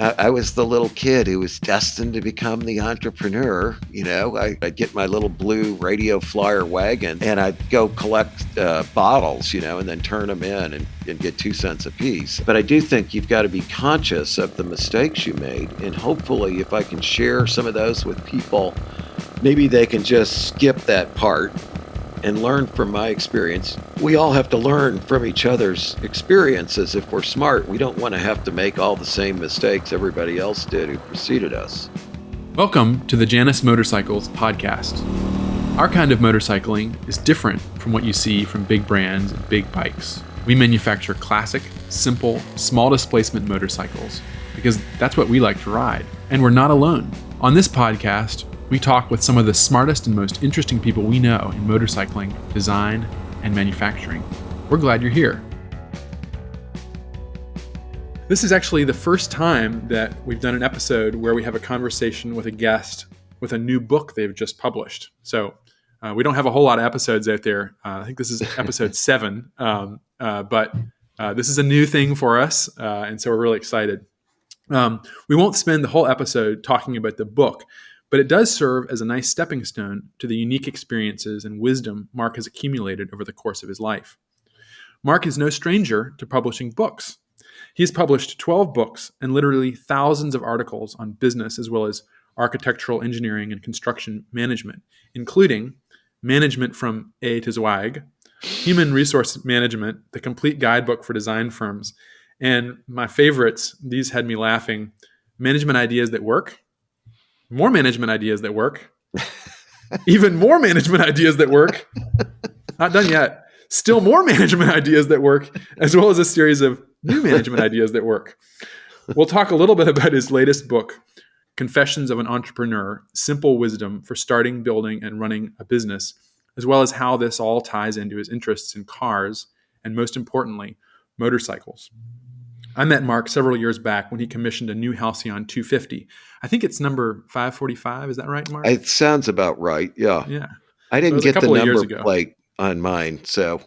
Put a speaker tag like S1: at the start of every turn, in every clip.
S1: I was the little kid who was destined to become the entrepreneur. I'd get my little blue radio flyer wagon and I'd go collect bottles, and then turn them in and get 2 cents a piece. But I do think you've got to be conscious of the mistakes you made. And hopefully, if I can share some of those with people, maybe they can just skip that part and learn from my experience. We all have to learn from each other's experiences. If we're smart, we don't want to have to make all the same mistakes everybody else did who preceded us.
S2: Welcome to the Janus Motorcycles podcast. Our kind of motorcycling is different from what you see from big brands and big bikes. We manufacture classic, simple, small displacement motorcycles because that's what we like to ride. And we're not alone. On this podcast, we talk with some of the smartest and most interesting people we know in motorcycling, design, and manufacturing. We're glad you're here. This is actually the first time that we've done an episode where we have a conversation with a guest with a new book they've just published. So we don't have a whole lot of episodes out there. I think this is episode 7, but this is a new thing for us, and so we're really excited. We won't spend the whole episode talking about the book, but it does serve as a nice stepping stone to the unique experiences and wisdom Mark has accumulated over the course of his life. Mark is no stranger to publishing books. He's published 12 books and literally thousands of articles on business as well as architectural engineering and construction management, including Management from A to Zweig, Human Resource Management, the complete guidebook for design firms, and my favorites, these had me laughing, Management Ideas That Work, More Management Ideas That Work, Even More Management Ideas That Work, not done yet, Still More Management Ideas That Work, as well as a series of New Management Ideas That Work. We'll talk a little bit about his latest book, Confessions of an Entrepreneur, Simple Wisdom for Starting, Building, and Running a Business, as well as how this all ties into his interests in cars and, most importantly, motorcycles. I met Mark several years back when he commissioned a new Halcyon 250. I think it's number 545. Is that right, Mark?
S1: It sounds about right. Yeah. I didn't get the number plate on mine, so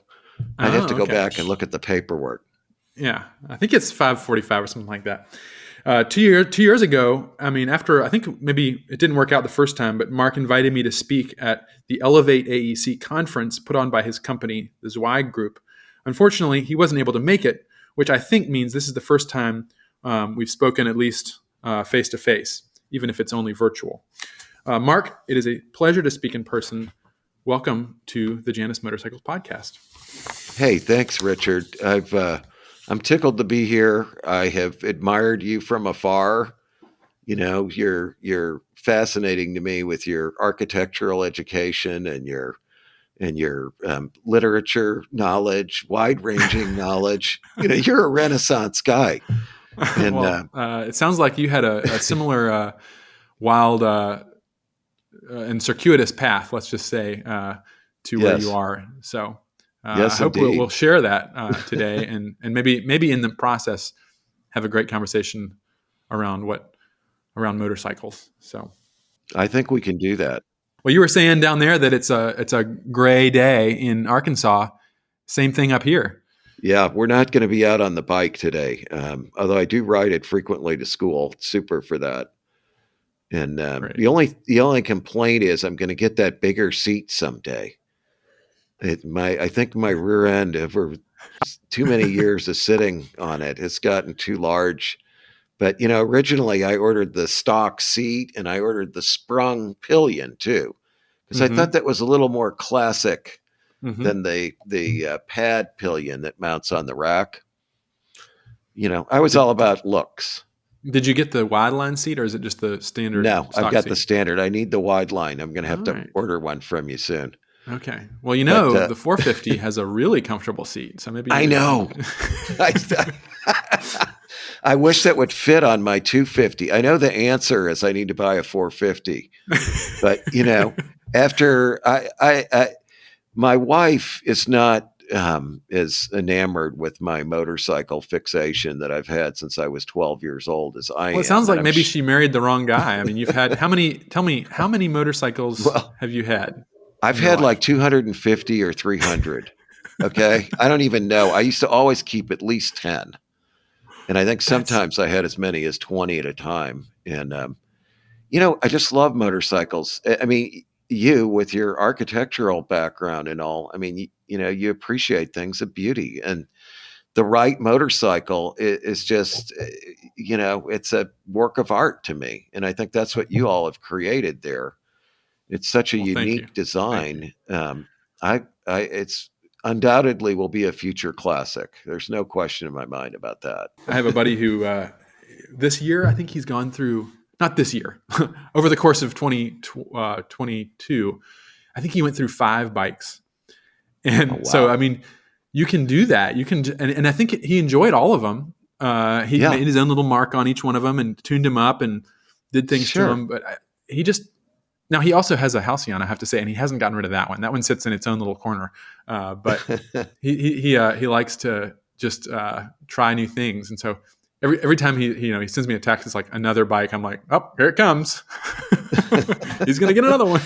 S1: I'd have to go back and look at the paperwork.
S2: Yeah, I think it's 545 or something like that. 2 years ago, after I think maybe it didn't work out the first time, but Mark invited me to speak at the Elevate AEC conference put on by his company, the Zweig Group. Unfortunately, he wasn't able to make it, which I think means this is the first time we've spoken at least face-to-face, even if it's only virtual. Mark, it is a pleasure to speak in person. Welcome to the Janus Motorcycles podcast.
S1: Hey, thanks, Richard. I'm tickled to be here. I have admired you from afar. You're fascinating to me with your architectural education and your literature knowledge, wide-ranging knowledge. You're a Renaissance guy. And
S2: it sounds like you had a similar wild and circuitous path, let's just say, to where you are. So
S1: yes,
S2: I hope we'll share that today, and maybe in the process have a great conversation around motorcycles. So
S1: I think we can do that.
S2: Well, you were saying down there that it's a gray day in Arkansas. Same thing up here.
S1: Yeah, we're not going to be out on the bike today, although I do ride it frequently to school. Super for that. And the only complaint is I'm going to get that bigger seat someday. I think my rear end, over too many years of sitting on it, has gotten too large. But, originally I ordered the stock seat and I ordered the sprung pillion too, because I thought that was a little more classic than the pad pillion that mounts on the rack. I was all about looks.
S2: Did you get the wide line seat or is it just the standard?
S1: No, I've got the standard. I need the wide line. I'm going to have to order one from you soon.
S2: Okay. Well, the 450 has a really comfortable seat. So maybe
S1: I know. I wish that would fit on my 250. I know the answer is I need to buy a 450, but after my wife is not as enamored with my motorcycle fixation that I've had since I was 12 years old as I am.
S2: Well, it sounds like maybe she married the wrong guy. You've had tell me how many motorcycles have you had?
S1: I've had like 250 or 300. Okay. I don't even know. I used to always keep at least 10. And I think sometimes I had as many as 20 at a time. And, I just love motorcycles. I mean, you with your architectural background and all, I mean, you appreciate things of beauty, and the right motorcycle is just, it's a work of art to me. And I think that's what you all have created there. It's such a
S2: Well, thank you.
S1: unique design. It's undoubtedly will be a future classic. There's no question in my mind about that.
S2: I have a buddy who this year, I think he's gone through, not this year, over the course of 2022, I think he went through 5 bikes. And
S1: Oh, wow.
S2: so, I mean, you can do that. You can, and I think he enjoyed all of them. He
S1: Yeah.
S2: made his own little mark on each one of them and tuned him up and did things
S1: Sure.
S2: to them. But now he also has a Halcyon, I have to say, and he hasn't gotten rid of that one. That one sits in its own little corner. But he likes to just try new things. And so every time he sends me a text, it's like another bike. I'm like, oh, here it comes. He's going to get another one.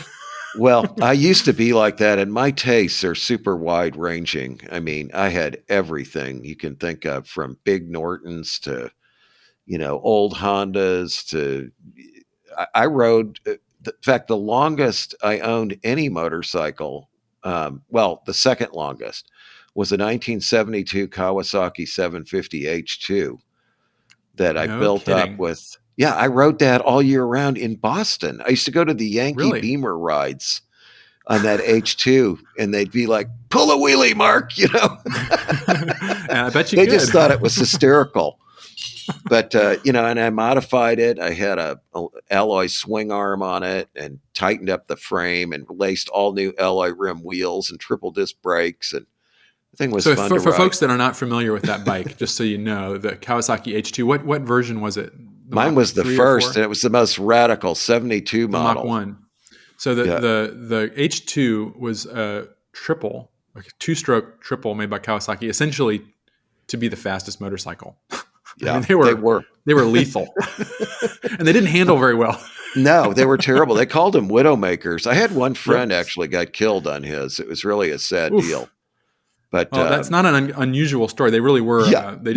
S1: Well, I used to be like that, and my tastes are super wide ranging. I mean, I had everything you can think of, from big Nortons to, old Hondas to, I rode, in fact, the longest I owned any motorcycle, the second longest was a 1972 Kawasaki 750 H2 that I built up with. Yeah, I rode that all year round in Boston. I used to go to the Yankee Beamer rides on that H2, and they'd be like, pull a wheelie, Mark,
S2: And I bet you
S1: They
S2: could.
S1: just thought it was hysterical. But, and I modified it. I had a alloy swing arm on it and tightened up the frame and laced all new alloy rim wheels and triple disc brakes. And the thing was fun to ride.
S2: For folks that are not familiar with that bike, just so you know, the Kawasaki H2, what version was it?
S1: Mine was the first, and it was the most radical 72 model.
S2: Mach 1. So the H2 was a triple, like a 2-stroke triple made by Kawasaki, essentially to be the fastest motorcycle.
S1: Yeah,
S2: I mean, they were lethal, and they didn't handle very well.
S1: No, they were terrible. They called them widowmakers. I had one friend actually got killed on his. It was really a sad deal. But
S2: that's not an unusual story. They really were.
S1: Yeah,
S2: they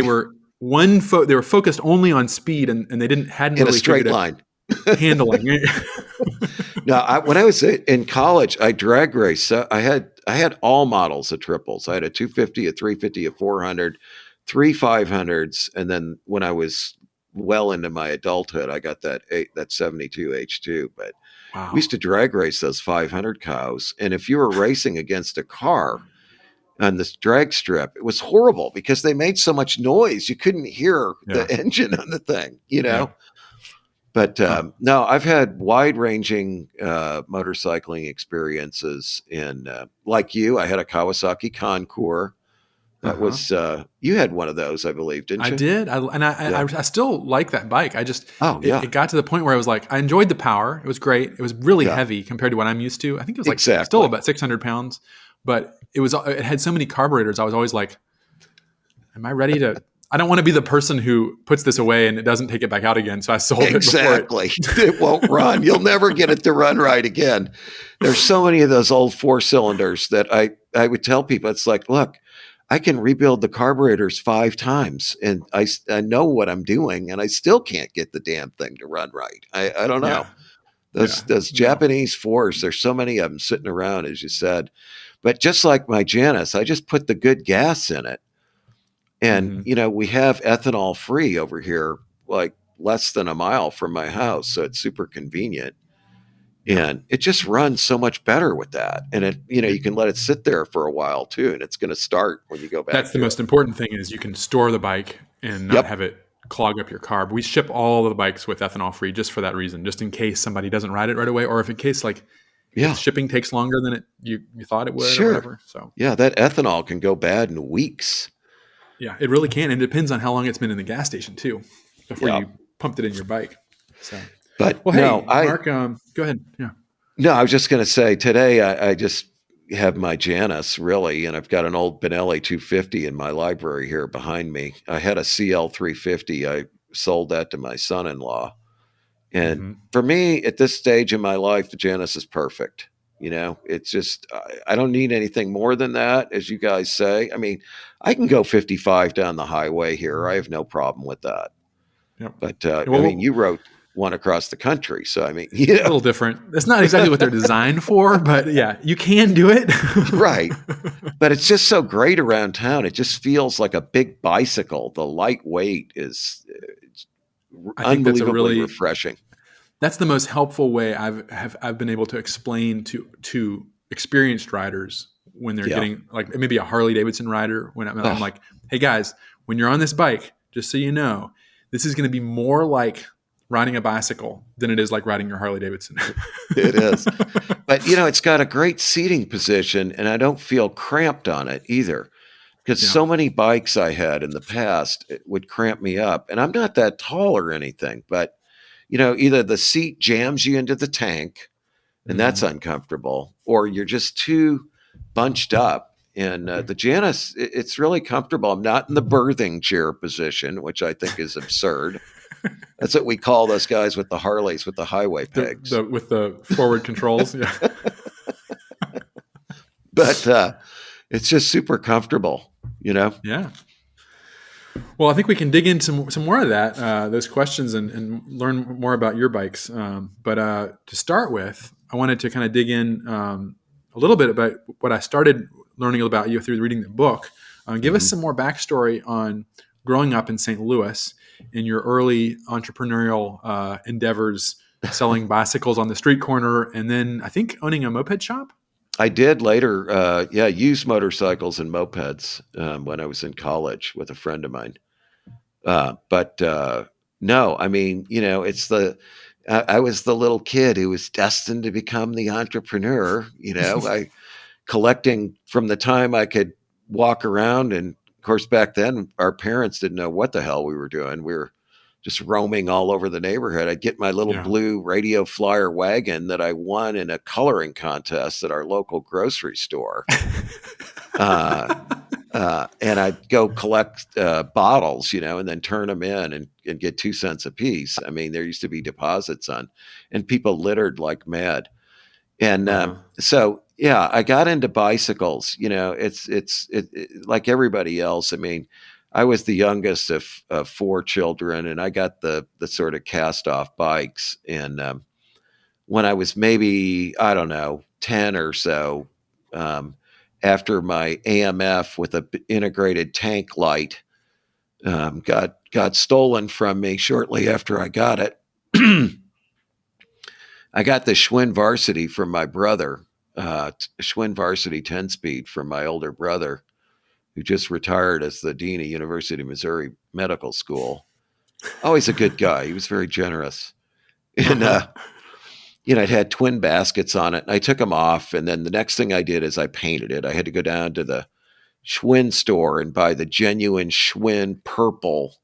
S2: were they were focused only on speed, and they hadn't
S1: in
S2: really
S1: a straight line
S2: handling.
S1: No, when I was in college, I drag raced. So I had all models of triples. I had a 250, a 350, a 400, 3 500s, and then when I was well into my adulthood, I got that 72 H2. But we used to drag race those 500 cows, and if you were racing against a car on this drag strip, it was horrible because they made so much noise you couldn't hear the engine on the thing.
S2: Yeah.
S1: But no, I've had wide-ranging motorcycling experiences. In like you, I had a Kawasaki Concours. That was you had one of those, I believe, didn't you?
S2: I did, I still like that bike. It got to the point where I was like, I enjoyed the power. It was great. It was really heavy compared to what I'm used to. I think it was still about 600 pounds, but it had so many carburetors. I was always like, am I ready to? I don't want to be the person who puts this away and it doesn't take it back out again. So I sold it.
S1: Exactly. It won't run. You'll never get it to run right again. There's so many of those old 4-cylinders that I would tell people, it's like, look, I can rebuild the carburetors 5 times and I know what I'm doing, and I still can't get the damn thing to run right. I don't know. Those Japanese 4s, there's so many of them sitting around, as you said. But just like my Janus, I just put the good gas in it. And, we have ethanol free over here, like less than a mile from my house. So it's super convenient. And it just runs so much better with that. And it, you can let it sit there for a while too. And it's going to start when you go back.
S2: That's the most important thing, is you can store the bike and not have it clog up your carb. We ship all of the bikes with ethanol free just for that reason, just in case somebody doesn't ride it right away. Or if in case if shipping takes longer than you thought it would or whatever. So
S1: that ethanol can go bad in weeks.
S2: Yeah, it really can. And it depends on how long it's been in the gas station too, before you pumped it in your bike. So,
S1: but
S2: Mark, go ahead. Yeah.
S1: No, I was just going to say today, I just have my Janus really, and I've got an old Benelli 250 in my library here behind me. I had a CL 350. I sold that to my son-in-law. And for me at this stage in my life, the Janus is perfect. It's just, I don't need anything more than that, as you guys say. I mean, I can go 55 down the highway here. I have no problem with that.
S2: Yep.
S1: But I mean,
S2: Well,
S1: you wrote one across the country. So, I mean,
S2: a little different. It's not exactly what they're designed for, but yeah, you can do it.
S1: right. But it's just so great around town. It just feels like a big bicycle. The lightweight is
S2: I think
S1: unbelievably refreshing.
S2: that's the most helpful way I've been able to explain to experienced riders when they're getting, like, maybe a Harley Davidson rider, when I'm like, hey guys, when you're on this bike, just so you know, this is going to be more like riding a bicycle than it is like riding your Harley Davidson.
S1: It is. But, it's got a great seating position, and I don't feel cramped on it either. Because so many bikes I had in the past, it would cramp me up. And I'm not that tall or anything, but, either the seat jams you into the tank, and that's uncomfortable, or you're just too bunched up. And the Janus, it's really comfortable. I'm not in the birthing chair position, which I think is absurd. That's what we call those guys with the Harleys with the highway pegs.
S2: With the forward controls. Yeah.
S1: But it's just super comfortable,
S2: Yeah. Well, I think we can dig into some more of that, those questions, and learn more about your bikes. But to start with, I wanted to kind of dig in a little bit about what I started learning about you through reading the book. Give us some more backstory on growing up in St. Louis and your early entrepreneurial endeavors, selling bicycles on the street corner, and then I think owning a moped shop.
S1: I did later, use motorcycles and mopeds when I was in college with a friend of mine. But no, I mean, I was the little kid who was destined to become the entrepreneur, I collecting from the time I could walk around. And of course, back then, our parents didn't know what the hell we were doing. We were just roaming all over the neighborhood. I'd get my little blue radio flyer wagon that I won in a coloring contest at our local grocery store. And I'd go collect bottles, and then turn them in and get 2 cents a piece. I mean, there used to be deposits on, and people littered like mad. And so, yeah, I got into bicycles. It's like everybody else. I mean, I was the youngest of 4 children, and I got the sort of cast off bikes. And when I was maybe, I don't know, 10 or so, after my AMF with an integrated tank light got stolen from me shortly after I got it, I got the Schwinn Varsity from my brother, Schwinn Varsity 10-speed from my older brother, who just retired as the dean of University of Missouri Medical School. Always a good guy. He was very generous. And, it had twin baskets on it, and I took them off. And then the next thing I did is I painted it. I had to go down to the Schwinn store and buy the genuine Schwinn purple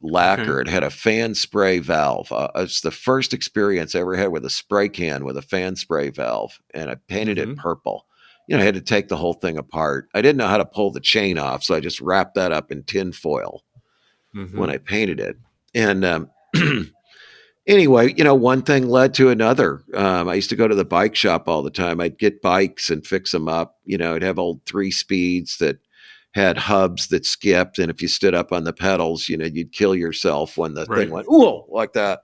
S1: lacquer. It had a fan spray valve. It's the first experience I ever had with a spray can with a fan spray valve, and I painted it purple. I had to take the whole thing apart. I didn't know how to pull the chain off, so I just wrapped that up in tin foil when I painted it. And anyway, one thing led to another. I used to go to the bike shop all the time. I'd get bikes and fix them up. I'd have old 3-speeds that had hubs that skipped, and if you stood up on the pedals, you'd kill yourself when the thing went, ooh, like that.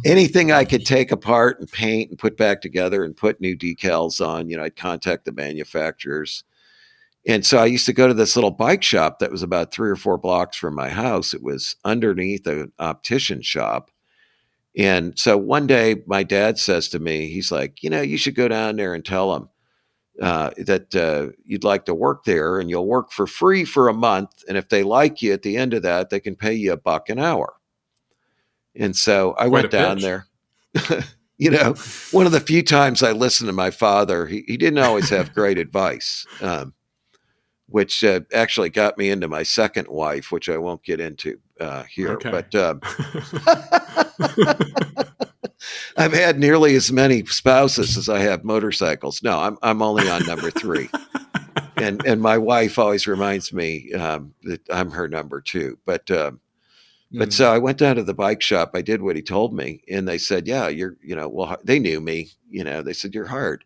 S1: Anything I could take apart and paint and put back together and put new decals on, I'd contact the manufacturers. And so I used to go to this little bike shop that was about 3 or 4 blocks from my house. It was underneath an optician shop. And so one day my dad says to me, he's like, you should go down there and tell them that you'd like to work there, and you'll work for free for a month. And if they like you at the end of that, they can pay you $1 an hour. And so I went down there. One of the few times I listened to my father, he didn't always have great advice, which actually got me into my second wife, which I won't get into here. Okay. But I've had nearly as many spouses as I have motorcycles. No, I'm only on number 3. And my wife always reminds me that I'm her number 2. But But so I went down to the bike shop. I did what he told me, and they said, "Yeah, well, they knew me. They said you're hired.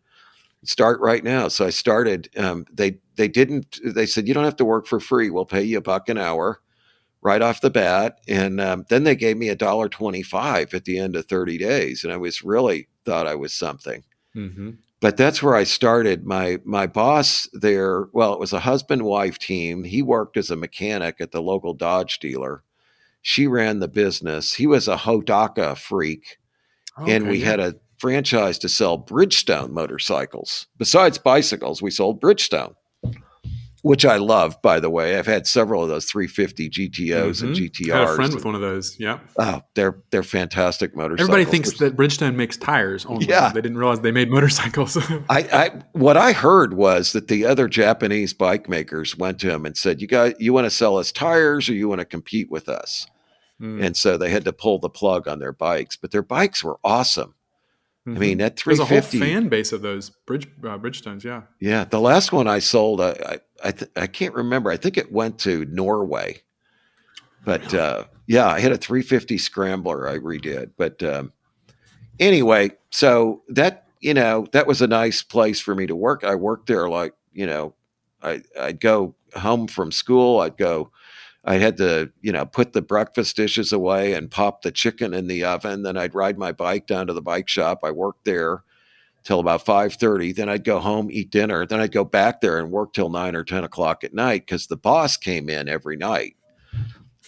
S1: Start right now." So I started. They didn't. They said you don't have to work for free. We'll pay you $1 an hour right off the bat, and then they gave me $1.25 at the end of 30 days, and I was really thought I was something.
S2: Mm-hmm.
S1: But that's where I started. My boss there. Well, it was a husband-wife team. He worked as a mechanic at the local Dodge dealer. She ran the business. He was a Hodaka freak, and we had a franchise to sell Bridgestone motorcycles. Besides bicycles, we sold Bridgestone, which I love, by the way. I've had several of those 350 GTOs and GTRs.
S2: I had a friend with one of those. Yeah.
S1: Oh, they're fantastic motorcycles.
S2: Everybody thinks that Bridgestone makes tires only. Yeah. They didn't realize they made motorcycles.
S1: What I heard was that the other Japanese bike makers went to him and said, you want to sell us tires or you want to compete with us? And so they had to pull the plug on their bikes, but their bikes were awesome. I mean, that 350.
S2: There's a whole fan base of those Bridgestones. Yeah.
S1: Yeah. The last one I sold, I can't remember. I think it went to Norway, but yeah, I had a 350 Scrambler I redid. But anyway, so that was a nice place for me to work. I worked there like, I'd go home from school. I had to, put the breakfast dishes away and pop the chicken in the oven. Then I'd ride my bike down to the bike shop. I worked there till about 5:30. Then I'd go home, eat dinner. Then I'd go back there and work till 9 or 10 o'clock at night because the boss came in every night.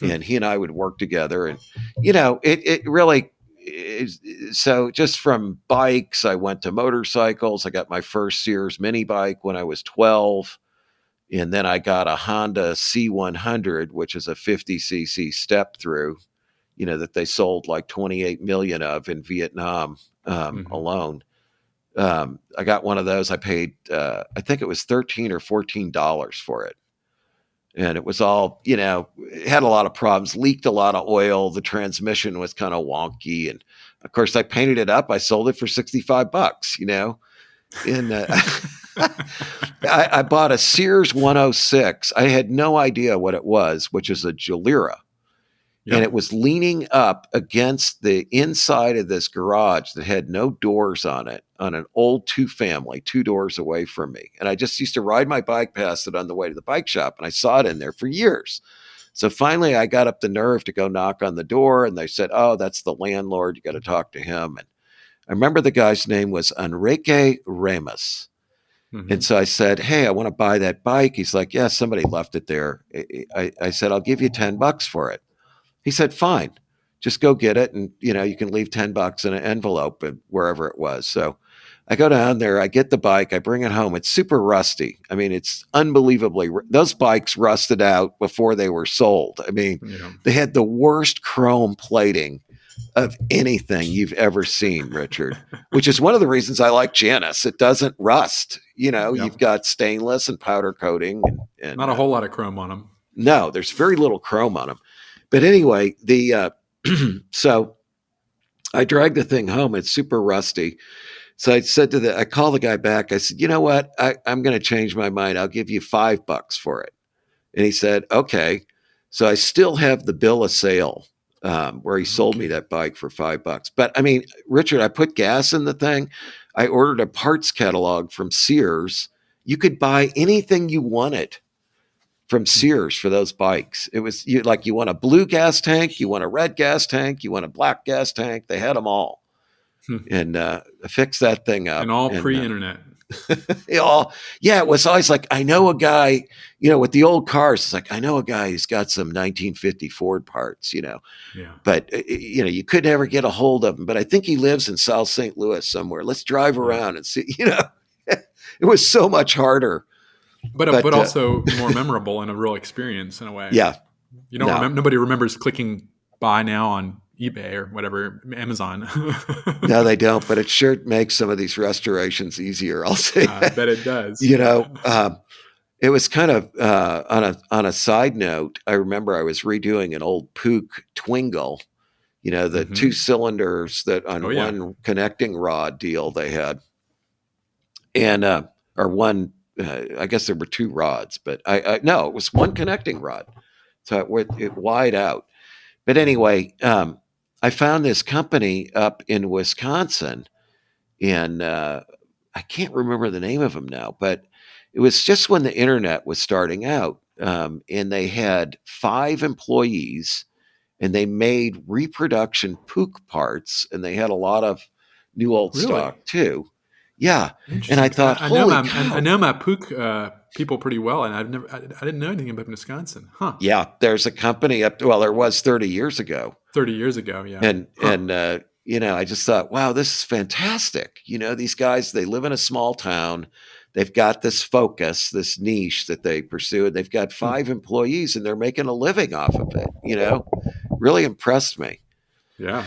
S1: And he and I would work together. And, it really is. So just from bikes, I went to motorcycles. I got my first Sears mini bike when I was 12. And then I got a Honda C100, which is a 50cc step through, that they sold like 28 million of in Vietnam alone. I got one of those. I paid, I think it was $13 or $14 for it. And it was all, it had a lot of problems, leaked a lot of oil. The transmission was kind of wonky. And of course, I painted it up. I sold it for $65, And I bought a Sears 106. I had no idea what it was, which is a Jalera. Yep. And it was leaning up against the inside of this garage that had no doors on it, on an old 2-family, 2 doors away from me. And I just used to ride my bike past it on the way to the bike shop, and I saw it in there for years. So finally, I got up the nerve to go knock on the door, and they said, "Oh, that's the landlord. You got to talk to him." And I remember the guy's name was Enrique Ramos. And so I said, "Hey, I want to buy that bike." He's like, "Yeah, somebody left it there." I said, "I'll give you $10 for it." He said, "Fine, just go get it. And, you can leave $10 in an envelope wherever it was." So I go down there, I get the bike, I bring it home. It's super rusty. I mean, it's unbelievably, those bikes rusted out before they were sold. I mean, they had the worst chrome plating of anything you've ever seen, Richard, which is one of the reasons I like Janus. It doesn't rust. You've got stainless and powder coating. And
S2: not a whole lot of chrome on them.
S1: No, there's very little chrome on them. But anyway, so I dragged the thing home. It's super rusty. So I called the guy back. I said, "You know what? I'm going to change my mind. I'll give you $5 for it." And he said, "Okay." So I still have the bill of sale where he sold me that bike for $5. But I mean, Richard, I put gas in the thing. I ordered a parts catalog from Sears. You could buy anything you wanted from Sears for those bikes. It was you want a blue gas tank, you want a red gas tank, you want a black gas tank. They had them all. And fix that thing up.
S2: And all pre-internet.
S1: It was always like, I know a guy, with the old cars, it's like, I know a guy who's got some 1950 Ford parts,
S2: Yeah.
S1: But, you could never get a hold of him. But I think he lives in South St. Louis somewhere. Let's drive around and see, it was so much harder.
S2: But also more memorable and a real experience in a way.
S1: Yeah.
S2: Nobody remembers clicking buy now on eBay or whatever, Amazon.
S1: No, they don't, but it sure makes some of these restorations easier. I'll say
S2: I bet it does.
S1: It was kind of on a side note. I remember I was redoing an old Pook Twingle, the 2 cylinders that on one connecting rod deal they had, and or one. I guess there were 2 rods, but no, it was one connecting rod, so it wide out. But anyway, I found this company up in Wisconsin, and I can't remember the name of them now, but it was just when the internet was starting out, and they had 5 employees, and they made reproduction puke parts, and they had a lot of new old
S2: Really?
S1: stock too. Yeah, and I
S2: Interesting.
S1: thought,
S2: I know
S1: holy
S2: I
S1: cow!
S2: know my Pook people pretty well, and I didn't know anything about Wisconsin. Huh?
S1: Yeah, there's a company up. Well, there was 30 years ago,
S2: 30 years ago, yeah.
S1: and
S2: Huh?
S1: I just thought, wow, this is fantastic. These guys, they live in a small town. They've got this focus, this niche that they pursue, and they've got
S2: Hmm.
S1: 5 employees, and they're making a living off of it. Really impressed me.
S2: Yeah.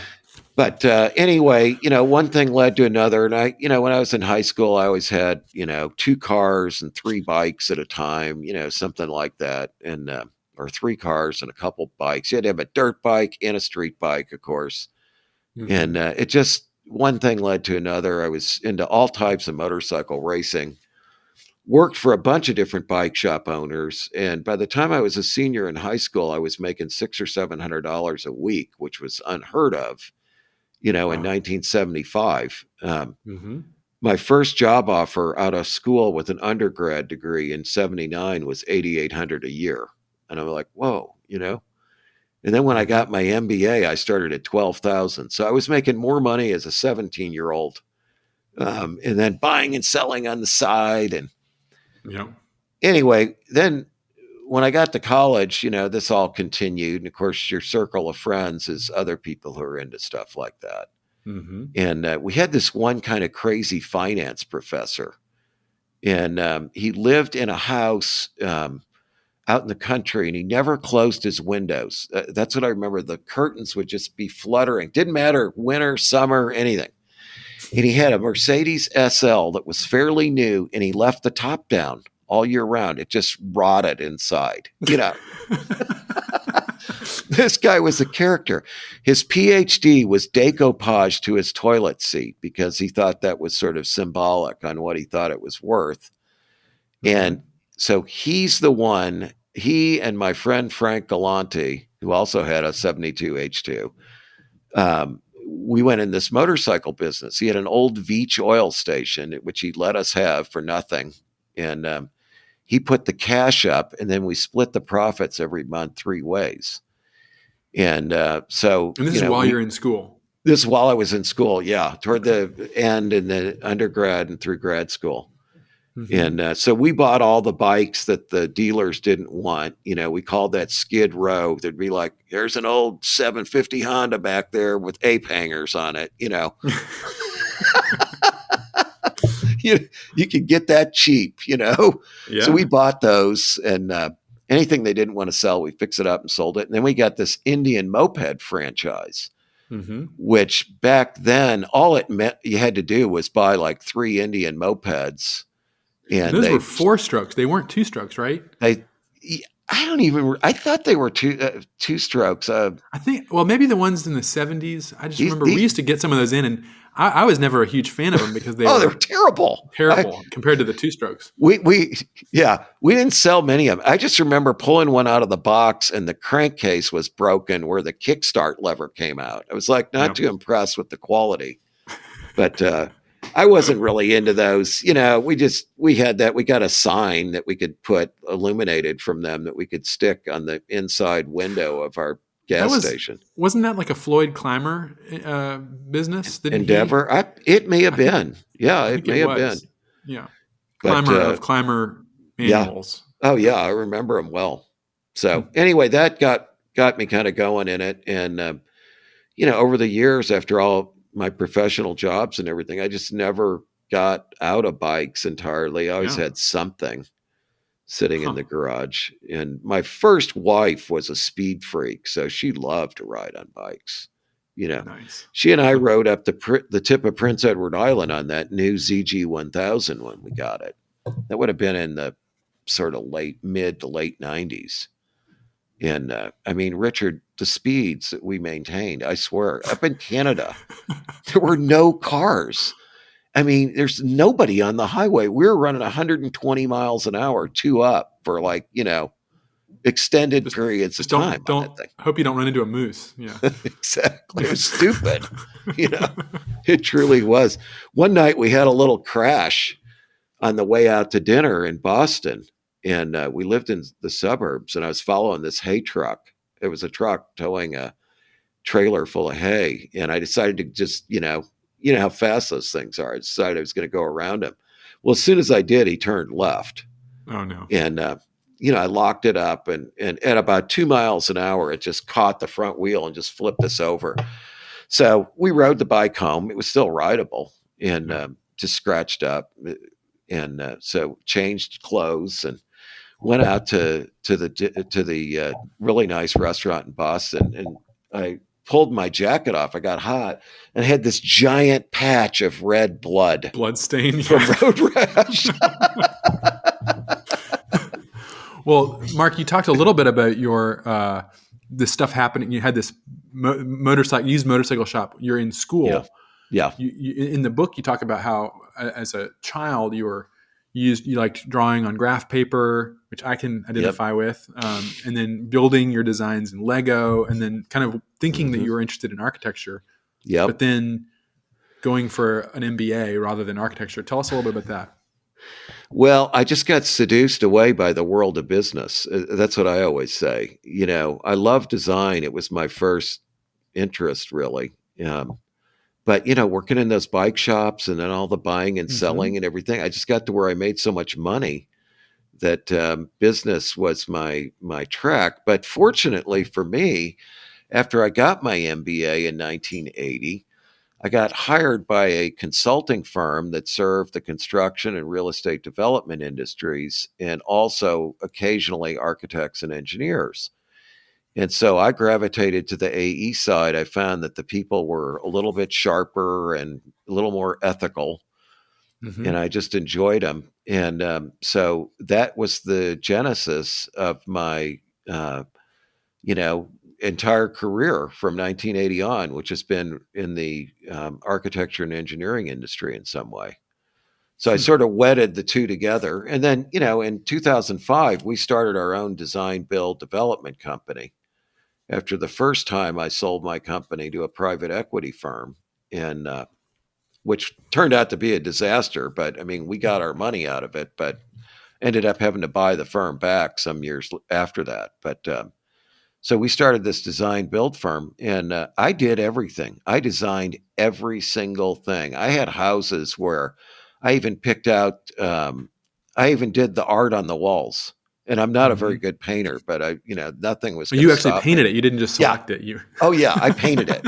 S1: But anyway, one thing led to another. And when I was in high school, I always had, 2 cars and 3 bikes at a time, something like that. And, or 3 cars and a couple bikes. You had to have a dirt bike and a street bike, of course.
S2: Mm-hmm.
S1: And it just, one thing led to another. I was into all types of motorcycle racing, worked for a bunch of different bike shop owners. And by the time I was a senior in high school, I was making $600 or $700 a week, which was unheard of in
S2: Wow.
S1: 1975.
S2: Mm-hmm.
S1: My first job offer out of school with an undergrad degree in '79 was $8,800 a year. And I'm like, whoa. And then when I
S2: Mm-hmm.
S1: got my MBA, I started at 12,000. So I was making more money as a 17-year-old, and then buying and selling on the side. And
S2: Yeah.
S1: anyway, then when I got to college, this all continued. And of course, your circle of friends is other people who are into stuff like that.
S2: Mm-hmm.
S1: And we had this one kind of crazy finance professor, and he lived in a house out in the country, and he never closed his windows. That's what I remember. The curtains would just be fluttering. Didn't matter winter, summer, anything. And he had a Mercedes SL that was fairly new, and he left the top down all year round. It just rotted inside. This guy was a character. His PhD was decoupage to his toilet seat because he thought that was sort of symbolic on what he thought it was worth.
S2: Okay.
S1: And so he and my friend Frank Galante, who also had a 72 H2, we went in this motorcycle business. He had an old Veach oil station, which he let us have for nothing. And he put the cash up, and then we split the profits every month 3 ways. And so,
S2: And this is while you're in school.
S1: this is while I was in school. Yeah. Toward the end in the undergrad and through grad school.
S2: Mm-hmm.
S1: And so we bought all the bikes that the dealers didn't want. We called that Skid Row. There'd be like, there's an old 750 Honda back there with ape hangers on it. You could get that cheap. So we
S2: Yeah.
S1: bought those, and anything they didn't want to sell, we fixed it up and sold it. And then we got this Indian moped franchise,
S2: Mm-hmm.
S1: which back then all it meant you had to do was buy like 3 Indian mopeds,
S2: And
S1: and
S2: those were 4 strokes. They weren't 2 strokes, right?
S1: they I thought they were two strokes.
S2: I think, well, maybe the ones in the 70s. I just remember we
S1: These
S2: used to get some of those in, and I was never a huge fan of them because they
S1: they're
S2: were
S1: terrible.
S2: terrible compared to the 2 strokes.
S1: We didn't sell many of them. I just remember pulling one out of the box, and the crankcase was broken where the kickstart lever came out. I was like not
S2: Yep.
S1: too impressed with the quality, but I wasn't really into those. We had that. We got a sign that we could put illuminated from them that we could stick on the inside window of our
S2: That
S1: gas
S2: was
S1: station.
S2: wasn't that like a Floyd Clymer business? Didn't he?
S1: Endeavor. It may have
S2: I think
S1: been. Yeah,
S2: I
S1: it
S2: think it
S1: may have been.
S2: was. Yeah,
S1: But
S2: Clymer of Clymer
S1: yeah.
S2: Manuals.
S1: Oh yeah, I remember him well.
S2: Hmm.
S1: So anyway, that got me kind of going in it, and over the years, after all my professional jobs and everything, I just never got out of bikes entirely. I always
S2: Yeah.
S1: had something sitting in
S2: Huh.
S1: the garage. And my first wife was a speed freak, so she loved to ride on bikes.
S2: Nice.
S1: She and I rode up the tip of Prince Edward Island on that new ZG 1000 when we got it. That would have been in the sort of mid to late 90s. And Richard, the speeds that we maintained, I swear, up in Canada, there were no cars. There's nobody on the highway. We were running 120 miles an hour, 2 up for extended periods of
S2: just
S1: time on
S2: don't
S1: that thing.
S2: hope you don't run into a moose. Yeah.
S1: Exactly. It was stupid. It truly was. One night we had a little crash on the way out to dinner in Boston. And we lived in the suburbs, and I was following this hay truck. It was a truck towing a trailer full of hay. And I decided to just, how fast those things are. I decided I was going to go around him. Well, as soon as I did, he turned left.
S2: Oh, no.
S1: And, I locked it up, and at about 2 miles an hour, it just caught the front wheel and just flipped us over. So we rode the bike home. It was still rideable and just scratched up. And so changed clothes and went out to the really nice restaurant in Boston. And I pulled my jacket off. I got hot and I had this giant patch of red blood
S2: stain
S1: from road rash.
S2: Well, Mark, you talked a little bit about your this stuff happening. You had this used motorcycle shop. You're in school.
S1: Yeah.
S2: You, in the book, you talk about how as a child you liked drawing on graph paper, which I can identify with, and then building your designs in Lego, and then kind of thinking that you were interested in architecture.
S1: Yeah.
S2: But then going for an MBA rather than architecture. Tell us a little bit about that.
S1: Well, I just got seduced away by the world of business. That's what I always say. I love design. It was my first interest, really. But, working in those bike shops and then all the buying and selling and everything, I just got to where I made so much money that business was my track. But fortunately for me, after I got my MBA in 1980, I got hired by a consulting firm that served the construction and real estate development industries and also occasionally architects and engineers. And so I gravitated to the AE side. I found that the people were a little bit sharper and a little more ethical, and I just enjoyed them. And so that was the genesis of my, entire career from 1980 on, which has been in the architecture and engineering industry in some way. So I sort of wedded the two together. And then, in 2005, we started our own design, build, development company. After the first time I sold my company to a private equity firm, and which turned out to be a disaster. But I mean, we got our money out of it, but ended up having to buy the firm back some years after that. But so we started this design build firm, and I did everything. I designed every single thing. I had houses where I even picked out, I even did the art on the walls. And I'm not a very good painter, but nothing was.
S2: You actually painted it. You didn't just select it.
S1: Oh yeah, I painted it.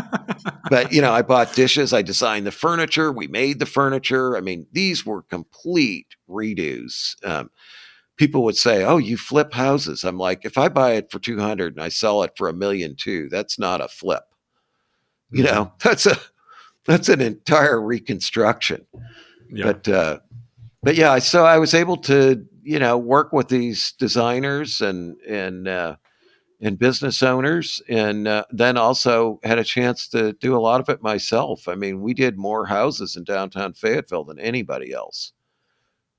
S1: But I bought dishes. I designed the furniture. We made the furniture. I mean, these were complete redos. People would say, "Oh, you flip houses." I'm like, if I buy it for 200 and I sell it for $1.2 million, that's not a flip. That's an entire reconstruction.
S2: Yeah.
S1: But yeah, so I was able to work with these designers and business owners, and then also had a chance to do a lot of it myself. I mean, we did more houses in downtown Fayetteville than anybody else,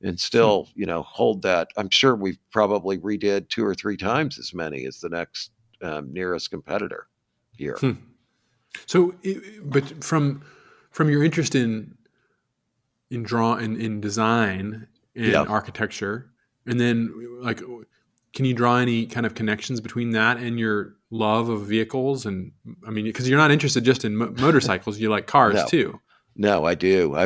S1: and still, hold that. I'm sure we've probably redid 2 or 3 times as many as the next nearest competitor here.
S2: So, but from your interest in design and architecture, and then like, can you draw any kind of connections between that and your love of vehicles? And I mean, because you're not interested just in motorcycles, you like cars too.
S1: No, I do.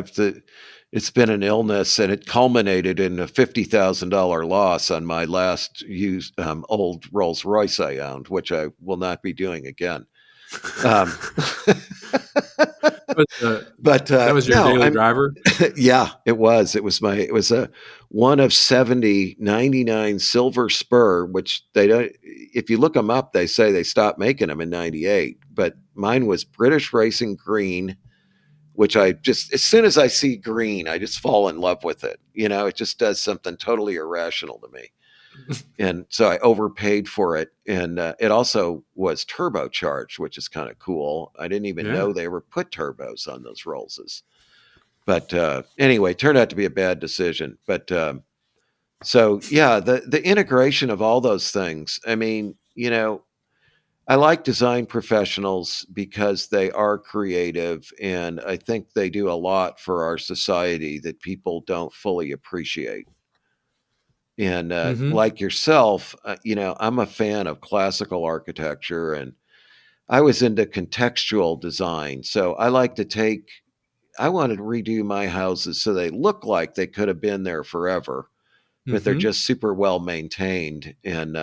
S1: It's been an illness, and it culminated in a $50,000 loss on my last used old Rolls Royce I owned, which I will not be doing again. But
S2: that was your daily driver.
S1: Yeah, it was. It was a one of 70 99 silver spur, which they don't. If you look them up, they say they stopped making them in '98. But mine was British Racing Green, which I just, as soon as I see green, I just fall in love with it. It just does something totally irrational to me. And so I overpaid for it. And it also was turbocharged, which is kind of cool. I didn't even know they were put turbos on those Rollses. But anyway, it turned out to be a bad decision. But So yeah, the integration of all those things. I mean, I like design professionals because they are creative, and I think they do a lot for our society that people don't fully appreciate. And
S2: Mm-hmm.
S1: like yourself, I'm a fan of classical architecture, and I was into contextual design. So I wanted to redo my houses so they look like they could have been there forever, but they're
S2: Mm-hmm.
S1: just super well maintained. And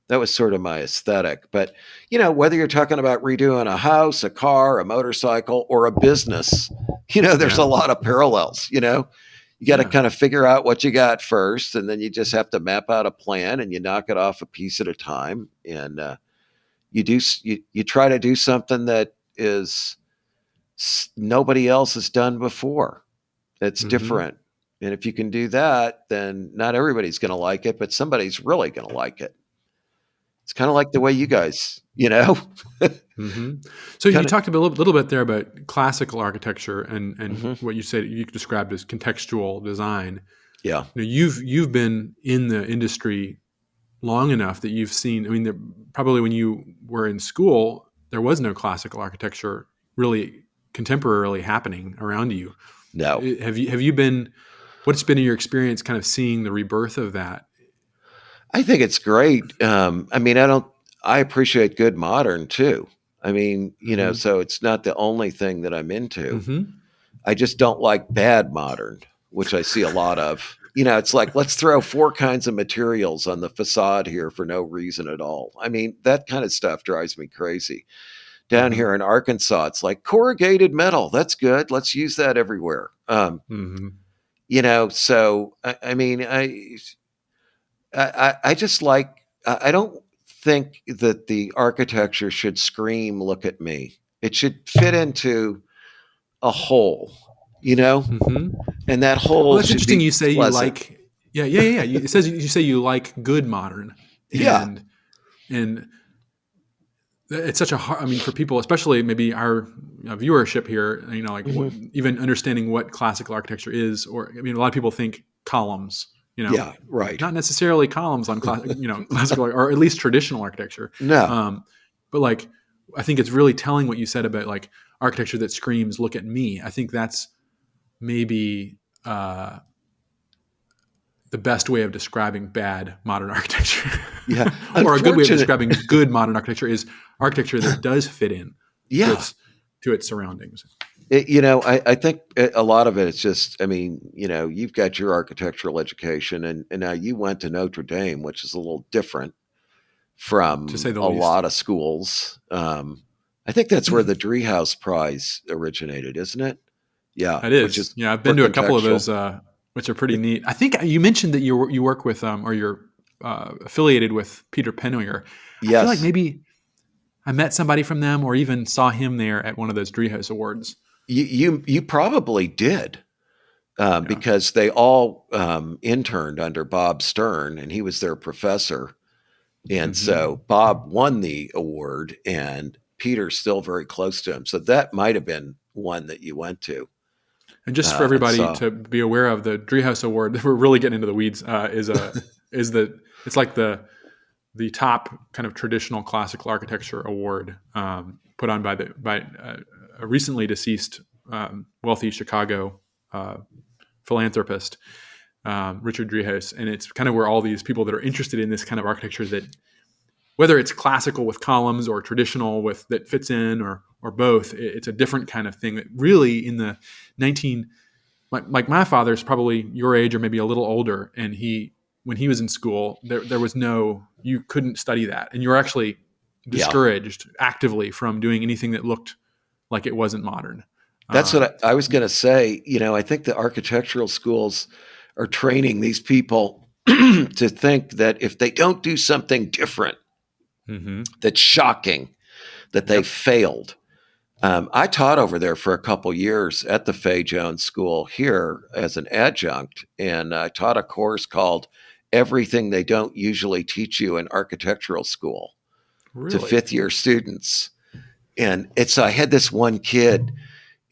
S1: that was sort of my aesthetic. But, whether you're talking about redoing a house, a car, a motorcycle, or a business, there's a
S2: Yeah.
S1: lot of parallels. You got to
S2: Yeah.
S1: kind of figure out what you got first, and then you just have to map out a plan and you knock it off a piece at a time. And you try to do something that is nobody else has done before. That's
S2: Mm-hmm.
S1: different. And if you can do that, then not everybody's going to like it, but somebody's really going to like it. It's kind of like the way you guys,
S2: Mm-hmm. So you
S1: kind of.
S2: talked a little bit there about classical architecture and
S1: Hmm.
S2: what you said you described as contextual design.
S1: Yeah.
S2: You've been in the industry long enough that you've seen. I mean, probably when you were in school, there was no classical architecture really contemporarily happening around you.
S1: No,
S2: Have you been? What's been your experience, kind of seeing the rebirth of that?
S1: I think it's great. I mean, I appreciate good modern too. I mean,
S2: Mm-hmm.
S1: so it's not the only thing that I'm into.
S2: Mm-hmm.
S1: I just don't like bad modern, which I see a lot of. It's like, let's throw four kinds of materials on the facade here for no reason at all. I mean, that kind of stuff drives me crazy. Down
S2: Mm-hmm.
S1: here in Arkansas, it's like corrugated metal. That's good. Let's use that everywhere.
S2: Mm-hmm.
S1: So I mean, I just like, I don't think that the architecture should scream, look at me. It should fit into a whole, you know,
S2: Mm-hmm.
S1: and that
S2: Well,
S1: whole
S2: that's
S1: should
S2: interesting.
S1: be
S2: You say you
S1: pleasant.
S2: like, yeah, yeah, yeah, yeah. It says you say you like good modern,
S1: Yeah.
S2: and it's such a hard. I mean, for people, especially maybe our viewership here, like
S1: Hmm.
S2: even understanding what classical architecture is, or I mean, a lot of people think columns.
S1: Yeah. Right.
S2: Not necessarily columns on classical or at least traditional architecture.
S1: No,
S2: Um, but like, I think it's really telling what you said about like architecture that screams, "Look at me." I think that's maybe the best way of describing bad modern architecture.
S1: yeah.
S2: Or a good way of
S1: Unfortunate.
S2: describing good modern architecture is architecture that does fit in to
S1: Yeah.
S2: its surroundings.
S1: I think a lot of it is just, I mean, you've got your architectural education, and now you went to Notre Dame, which is a little different
S2: To
S1: from
S2: say the
S1: a
S2: least.
S1: lot of schools. I think that's where the Treehouse Prize originated, isn't it? Yeah,
S2: That
S1: which
S2: is,
S1: is
S2: yeah. I've
S1: for
S2: been to a couple of
S1: contextual.
S2: those, which are pretty neat. I think you mentioned that you work with or you're affiliated with Peter Pennoyer. I feel like
S1: Yes,
S2: maybe I met somebody from them, or even saw him there at one of those Treehouse Awards.
S1: you probably did,
S2: Yeah.
S1: because they all interned under Bob Stern, and he was their professor. And
S2: Hmm.
S1: so Bob won the award, and Peter's still very close to him. So that might have been one that you went to
S2: And just for
S1: and
S2: everybody
S1: saw.
S2: to be aware of, the Treehouse Award, we're really getting into the weeds. Is the it's like the top kind of traditional classical architecture award, put on by a recently deceased wealthy Chicago uh, philanthropist, Richard Driehaus, and it's kind of where all these people that are interested in this kind of architecture, that whether it's classical with columns or traditional with that fits in, or both, it's a different kind of thing that really in the 19 like my father's probably your age or maybe a little older, and when he was in school, there was no, you couldn't study that, and you were actually
S1: Yeah,
S2: discouraged actively from doing anything that looked like it wasn't modern.
S1: that's
S2: Um,
S1: what I was going to say. I think the architectural schools are training these people to think that if they don't do something different,
S2: mm-hmm.
S1: that's shocking, that they
S2: Yep.
S1: failed. I taught over there for a couple years at the Fay Jones School here as an adjunct, and I taught a course called Everything They Don't Usually Teach You in Architectural School to
S2: Really?
S1: fifth year students. And I had this one kid,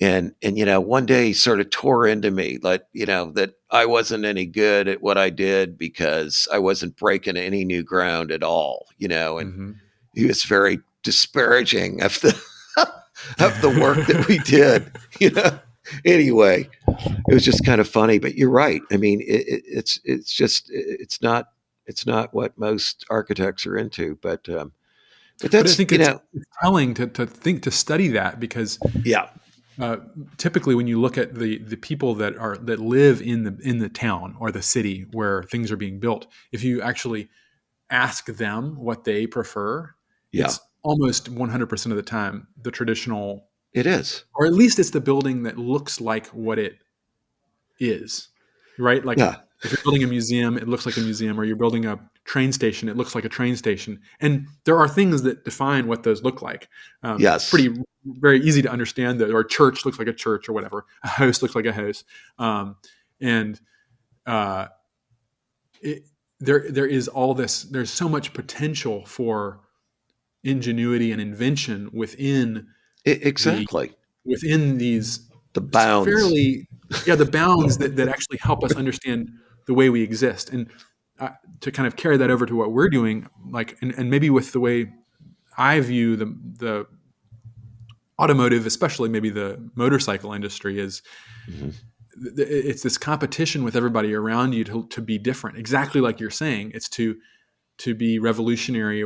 S1: And one day he sort of tore into me, like, that I wasn't any good at what I did because I wasn't breaking any new ground at all, and
S2: Mm-hmm.
S1: he was very disparaging of the of the work that we did, Anyway, it was just kind of funny, but you're right. I mean, it's not what most architects are into, but
S2: But I
S1: that's,
S2: think it's telling to study that, because
S1: yeah,
S2: typically when you look at the people that live in the town or the city where things are being built, if you actually ask them what they prefer,
S1: yeah,
S2: it's almost 100% of the time the traditional,
S1: it is.
S2: or at least it's the building that looks like what it is, right? Like
S1: Yeah.
S2: if you're building a museum, it looks like a museum, or you're building a train station, it looks like a train station. And there are things that define what those look like. It's
S1: Yes.
S2: very easy to understand that, or a church looks like a church or whatever. A house looks like a house. And there is all this, there's so much potential for ingenuity and invention within
S1: Exactly.
S2: within these
S1: The bounds.
S2: the bounds that actually help us understand the way we exist. And to kind of carry that over to what we're doing, like, and maybe with the way I view the automotive, especially maybe the motorcycle industry, is it's this competition with everybody around you to be different, exactly like you're saying. It's to be revolutionary,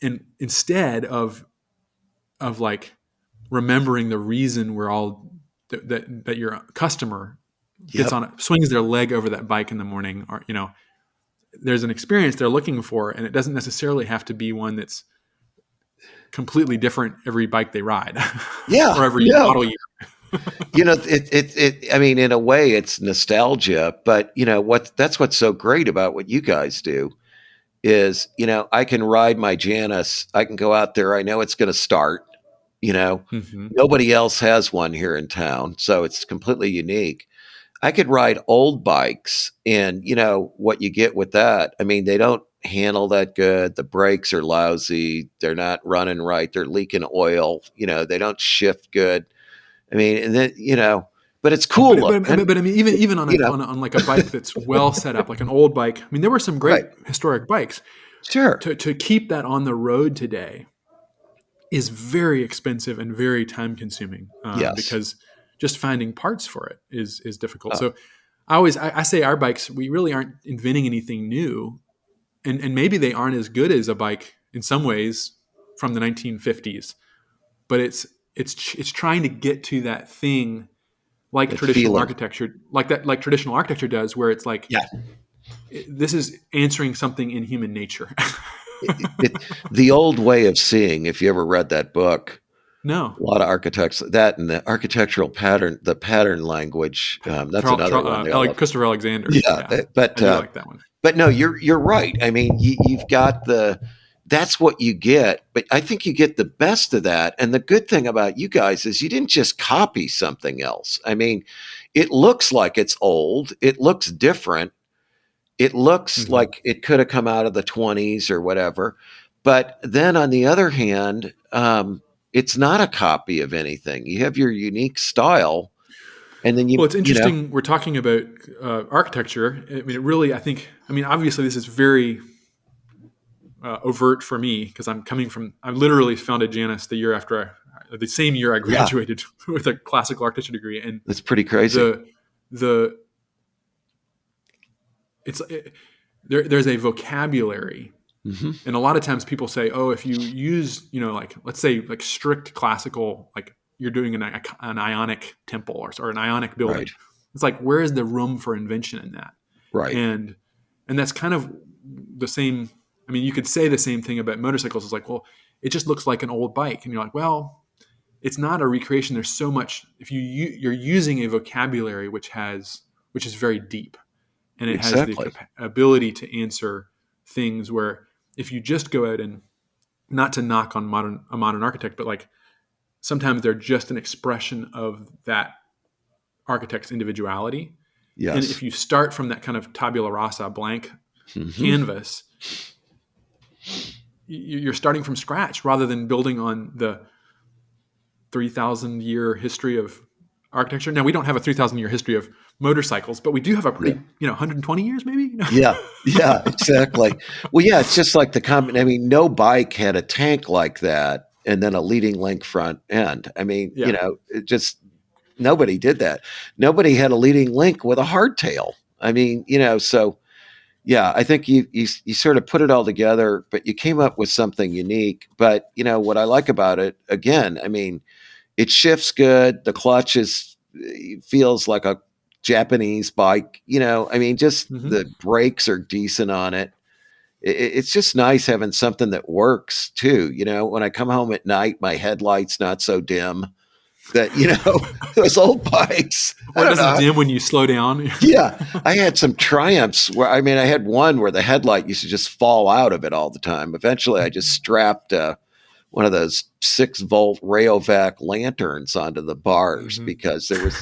S2: and instead of like remembering the reason we're all that your customer gets
S1: Yep.
S2: swings their leg over that bike in the morning, or there's an experience they're looking for, and it doesn't necessarily have to be one that's completely different every bike they ride.
S1: Yeah.
S2: Or every
S1: Yeah.
S2: model year.
S1: I mean, in a way it's nostalgia, but that's what's so great about what you guys do is, I can ride my Janus. I can go out there. I know it's going to start,
S2: Mm-hmm.
S1: nobody else has one here in town. So it's completely unique. I could ride old bikes, and what you get with that. I mean, they don't handle that good. The brakes are lousy. They're not running right. They're leaking oil. They don't shift good. I mean, and then but it's cool looking.
S2: But I mean, even on
S1: You know,
S2: on like a bike that's well set up, like an old bike. I mean, there were some great
S1: right?
S2: historic bikes.
S1: Sure.
S2: To keep that on the road today is very expensive and very time consuming,
S1: Yes.
S2: because just finding parts for it is difficult.
S1: Uh,
S2: So I say our bikes, we really aren't inventing anything new, and maybe they aren't as good as a bike in some ways from the 1950s, but it's trying to get to that thing like
S1: that
S2: traditional
S1: feeling.
S2: architecture, like traditional architecture does, where it's like,
S1: Yeah.
S2: this is answering something in human nature.
S1: The old way of seeing. If you ever read that book,
S2: No.
S1: a lot of architects that and the architectural pattern, the pattern language. That's another one they all love.
S2: Christopher Alexander.
S1: Yeah,
S2: Yeah,
S1: but
S2: I do like that one.
S1: but no, you're right. I mean, you've got that's what you get, but I think you get the best of that. And the good thing about you guys is you didn't just copy something else. I mean, it looks like it's old. It looks different. It looks like it could have come out of the 20s or whatever. But then on the other hand, it's not a copy of anything. You have your unique style. And then
S2: Well, it's interesting. We're talking about architecture. I mean, it really, I mean, obviously this is very overt for me, because I literally founded Janus the same year I graduated with a classical architecture degree. And
S1: that's pretty crazy.
S2: There's a vocabulary. And a lot of times people say, oh, if you use, like, let's say like strict classical, like you're doing an ionic temple or an ionic building.
S1: Right.
S2: It's like, where is the room for invention in that?
S1: Right.
S2: And that's kind of the same. I mean, you could say the same thing about motorcycles. It's like, well, it just looks like an old bike. And you're like, well, it's not a recreation. There's so much, if you're using a vocabulary which is very deep, and it has the ability to answer things where if you just go out and, not to knock on a modern architect, but like sometimes they're just an expression of that architect's individuality.
S1: Yes.
S2: And if you start from that kind of tabula rasa, blank canvas, you're starting from scratch rather than building on the 3,000 year history of architecture. Now we don't have a 3,000 year history of motorcycles, but we do have a pretty, 120 years maybe.
S1: Yeah, exactly. Well, yeah, it's just like no bike had a tank like that and then a leading link front end. It just nobody did that. Nobody had a leading link with a hardtail. So yeah, I think you sort of put it all together, but you came up with something unique. But what I like about it, again, it shifts good. The clutch feels like a Japanese bike. The brakes are decent on it. It's just nice having something that works too. When I come home at night, my headlight's not so dim. That those old bikes.
S2: Or it doesn't dim when you slow down.
S1: Yeah, I had some Triumphs where I had one where the headlight used to just fall out of it all the time. Eventually, I just strapped one of those 6-volt Rayovac lanterns onto the bars because there was,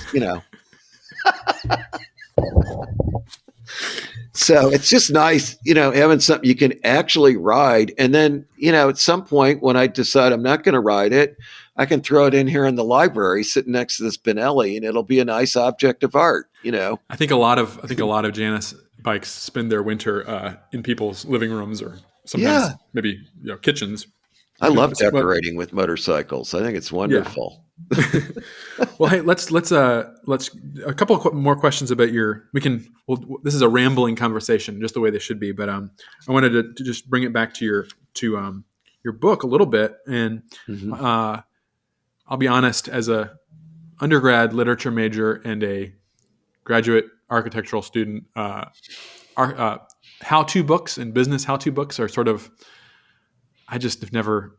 S1: So it's just nice, having something you can actually ride. And then, at some point when I decide I'm not going to ride it, I can throw it in here in the library sitting next to this Benelli and it'll be a nice object of art,
S2: I think a lot of Janus bikes spend their winter in people's living rooms or sometimes maybe kitchens.
S1: I love decorating with motorcycles. I think it's wonderful.
S2: Yeah. Well, hey, let's a couple of more questions about this is a rambling conversation, just the way they should be. But I wanted to just bring it back to your book a little bit, and I'll be honest, as a undergrad literature major and a graduate architectural student, how-to books and business how-to books are sort of, I just have never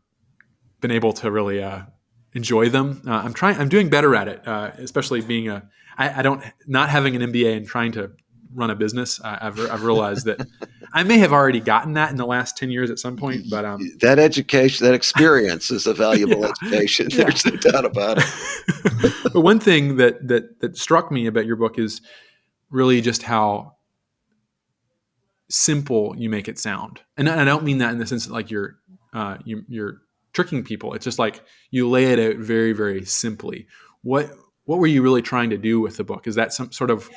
S2: been able to really enjoy them. I'm doing better at it, especially being not having an MBA and trying to run a business. I've realized that I may have already gotten that in the last 10 years at some point, but
S1: that experience is a valuable education.
S2: Yeah.
S1: There's no doubt about it.
S2: But one thing that struck me about your book is really just how simple you make it sound. And I don't mean that in the sense that like you're tricking people. It's just like you lay it out very, very simply. What were you really trying to do with the book? Is that some sort of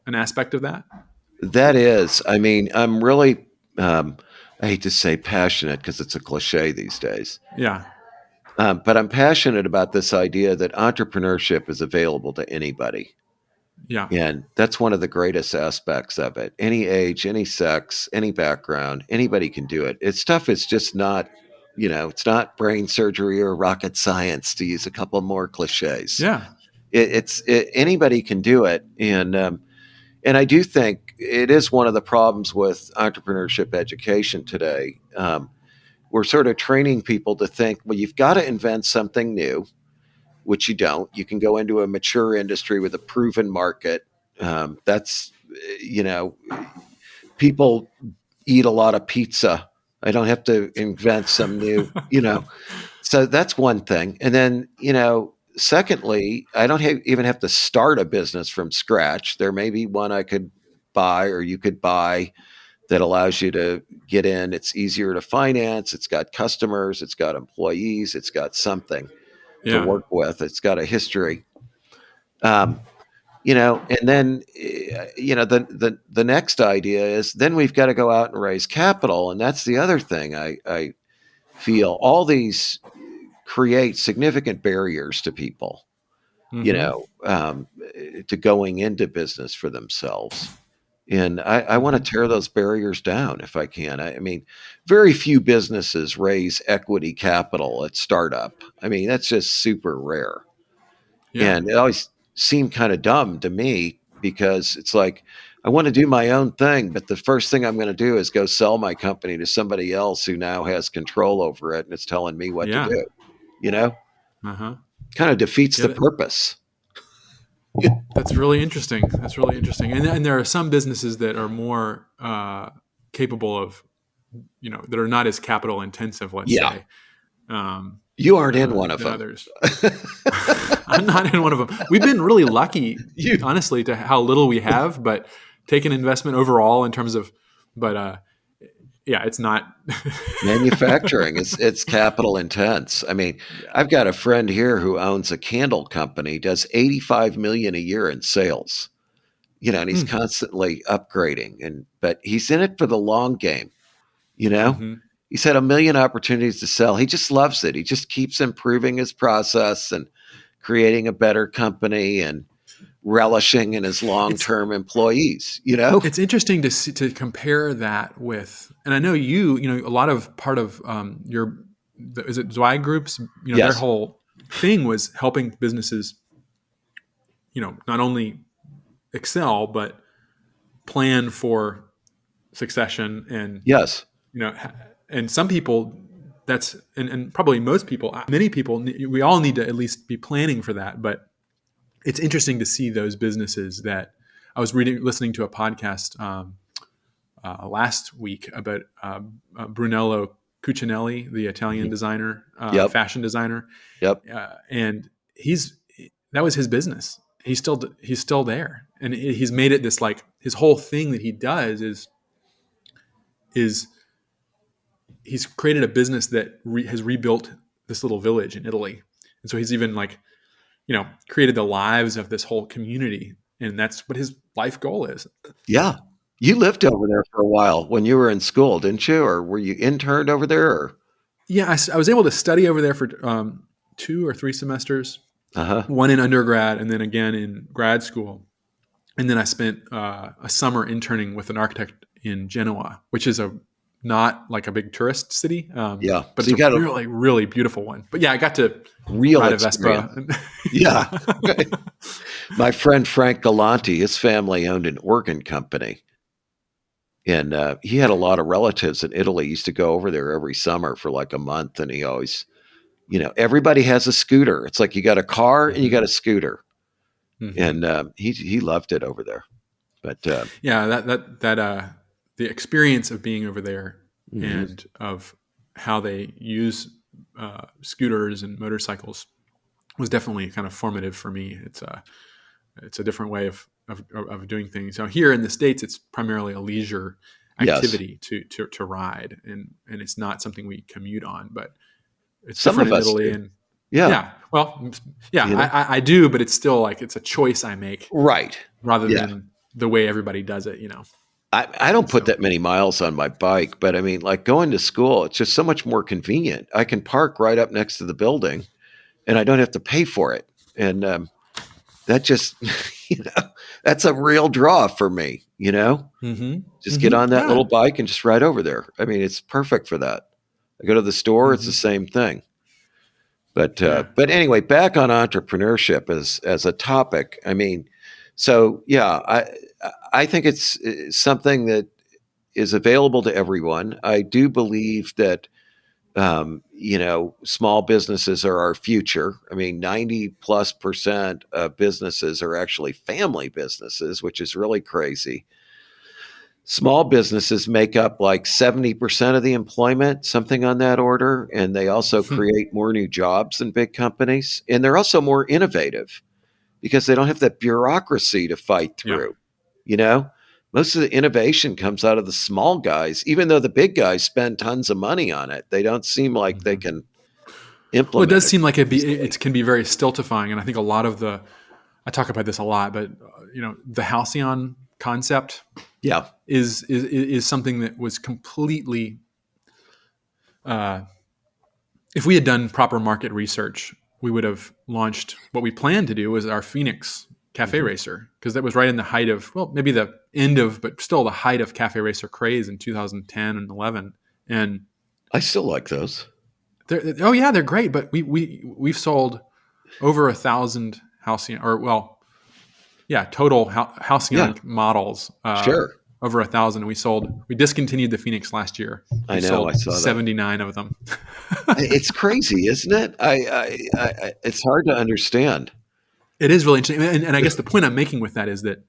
S2: an aspect of that?
S1: That is. I'm really, I hate to say passionate because it's a cliche these days.
S2: Yeah.
S1: But I'm passionate about this idea that entrepreneurship is available to anybody.
S2: Yeah.
S1: And that's one of the greatest aspects of it. Any age, any sex, any background, anybody can do it. Stuff is just not, it's not brain surgery or rocket science, to use a couple more cliches.
S2: Yeah.
S1: Anybody can do it. And I do think it is one of the problems with entrepreneurship education today. We're sort of training people to think, well, you've got to invent something new, which you don't. You can go into a mature industry with a proven market. People eat a lot of pizza. I don't have to invent some new, So that's one thing. And then, secondly, I don't even have to start a business from scratch. There may be one I could buy or you could buy that allows you to get in. It's easier to finance. It's got customers. It's got employees. It's got something to work with. It's got a history. And then, the next idea is then we've got to go out and raise capital. And that's the other thing I feel. All these create significant barriers to people, to going into business for themselves. And I want to tear those barriers down if I can. Very few businesses raise equity capital at startup. That's just super rare. Yeah. And it always seemed kind of dumb to me because it's like, I want to do my own thing, but the first thing I'm going to do is go sell my company to somebody else who now has control over it and it's telling me what to do. Kind of defeats the purpose.
S2: That's really interesting. And there are some businesses that are more capable of, that are not as capital intensive, let's say.
S1: You aren't in one of them.
S2: Others. I'm not in one of them. We've been really lucky, honestly, to how little we have, but take an investment overall in terms of, yeah, it's not
S1: Manufacturing, it's capital intense. I mean,
S2: yeah.
S1: I've got a friend here who owns a candle company, does 85 million a year in sales. And he's
S2: Mm.
S1: constantly upgrading, but he's in it for the long game, you know?
S2: Mm-hmm.
S1: He's had a million opportunities to sell. He just loves it. He just keeps improving his process and creating a better company and relishing in his
S2: It's
S1: long-term employees.
S2: it's interesting to see, to compare that with, and I know a lot of part of is it Zweig groups, their
S1: Yes.
S2: whole thing was helping businesses, not only excel, but plan for succession. And,
S1: Yes.
S2: and some people and probably most people, many people, we all need to at least be planning for that. But it's interesting to see those businesses that I was listening to a podcast last week about Brunello Cucinelli, the Italian
S1: Mhm.
S2: designer,
S1: Yep.
S2: fashion designer,
S1: Yep.
S2: and that was his business. He's still there, and he's made it this, like, his whole thing that he does is he's created a business that has rebuilt this little village in Italy, and so he's even, like, created the lives of this whole community, and that's what his life goal is.
S1: Yeah. You lived over there for a while when you were in school, didn't you? Or were you interned over there? Or?
S2: Yeah, I was able to study over there for 2 or 3 semesters,
S1: Uh-huh.
S2: one in undergrad and then again in grad school. And then I spent a summer interning with an architect in Genoa, which is not like a big tourist city,
S1: Yeah.
S2: but
S1: So
S2: it's
S1: you
S2: a
S1: got a
S2: really, really beautiful one. But yeah, I got to
S1: real
S2: ride a
S1: experience.
S2: Vespa.
S1: Yeah. My friend Frank Galanti, his family owned an organ company. And he had a lot of relatives in Italy. He used to go over there every summer for like a month. And he always, everybody has a scooter. It's like you got a car and you got a scooter.
S2: Mm-hmm.
S1: And he loved it over there. But
S2: yeah, that the experience of being over there
S1: mm-hmm.
S2: and of how they use scooters and motorcycles was definitely kind of formative for me. It's a different way of doing things. Now, here in the States, it's primarily a leisure activity to ride, and it's not something we commute on. But it's
S1: Some
S2: different
S1: of
S2: in
S1: us
S2: Italy,
S1: do.
S2: and
S1: Yeah.
S2: well, yeah, I do, but it's still like it's a choice I make,
S1: Right.
S2: rather
S1: Yeah.
S2: than the way everybody does it.
S1: I don't put that many miles on my bike, but I mean, like going to school, it's just so much more convenient. I can park right up next to the building and I don't have to pay for it. And that just, that's a real draw for me,
S2: Mm-hmm.
S1: just get on that little bike and just ride over there. I mean, it's perfect for that. I go to the store, it's the same thing. But anyway, back on entrepreneurship as a topic. I mean, so yeah, I think it's something that is available to everyone. I do believe that small businesses are our future. I mean, 90+% of businesses are actually family businesses, which is really crazy. Small businesses make up like 70% of the employment, something on that order. And they also create more new jobs than big companies. And they're also more innovative because they don't have that bureaucracy to fight through. Most of the innovation comes out of the small guys, even though the big guys spend tons of money on it. They don't seem like they can implement it.
S2: Well, it does seem like it can be very stultifying. And I think a lot of I talk about this a lot, but the Halcyon concept is something that was completely, if we had done proper market research, we would have launched what we planned to do was our Phoenix Cafe Racer, because that was right in the height of, well, maybe the end of, but still the height of Cafe Racer craze in 2010 and 11. And
S1: I still like those.
S2: They're great. But we've sold over 1,000 Halcyon, total Halcyon models.
S1: Sure.
S2: Over 1,000. And we discontinued the Phoenix last year.
S1: I know. I saw
S2: 79 of them.
S1: It's crazy, isn't it? It's hard to understand.
S2: It is really interesting. And I guess the point I'm making with that is that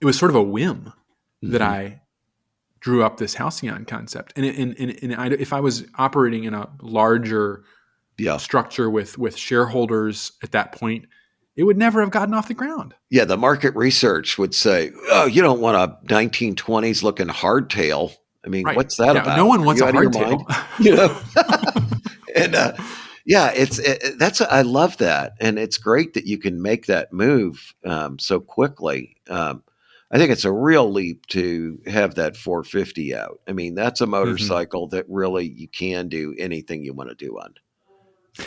S2: it was sort of a whim that I drew up this Halcyon concept. And if I was operating in a larger structure with shareholders at that point, it would never have gotten off the ground.
S1: Yeah, the market research would say, oh, you don't want a 1920s looking hardtail. I mean,
S2: Right.
S1: what's that
S2: Yeah. No
S1: about?
S2: one
S1: Are
S2: wants
S1: you
S2: a
S1: out of your mind?
S2: hardtail.
S1: You know? And yeah, I love that, and it's great that you can make that move so quickly. I think it's a real leap to have that 450 out. I mean, that's a
S2: Mhm.
S1: motorcycle that really you can do anything you want to do on.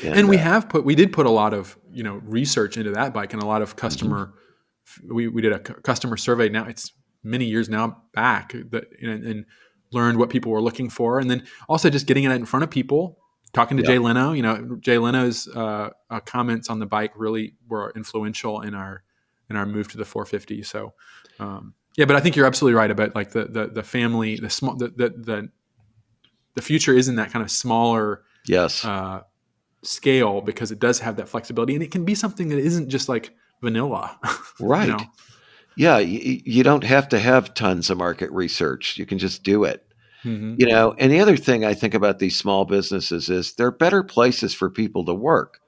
S2: And
S1: And
S2: we did put a lot of, research into that bike, and a lot of
S1: mhm.
S2: we did a customer survey. Now it's many years now back that, and learned what people were looking for. And then also just getting it in front of people, talking to
S1: Yeah,
S2: Jay Leno, Jay Leno's comments on the bike really were influential in our move to the 450. So, yeah, but I think you're absolutely right about like the family, the small, the future is in that kind of smaller,
S1: yes,
S2: uh, scale, because it does have that flexibility, and it can be something that isn't just like vanilla. you
S1: right.
S2: know
S1: Yeah, you don't have to have tons of market research. You can just do it.
S2: hmm
S1: And the other thing I think about these small businesses is they're better places for people to work.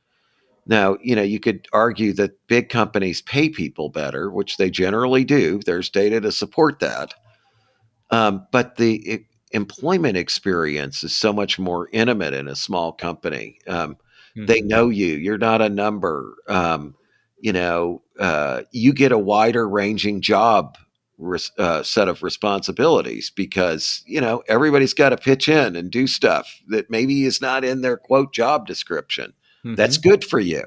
S1: Now, you could argue that big companies pay people better, which they generally do. There's data to support that. But the employment experience is so much more intimate in a small company. They
S2: hmm
S1: know you. You're not a number. You get a wider ranging job set of responsibilities because everybody's got to pitch in and do stuff that maybe is not in their quote job description. That's
S2: hmm
S1: good for you.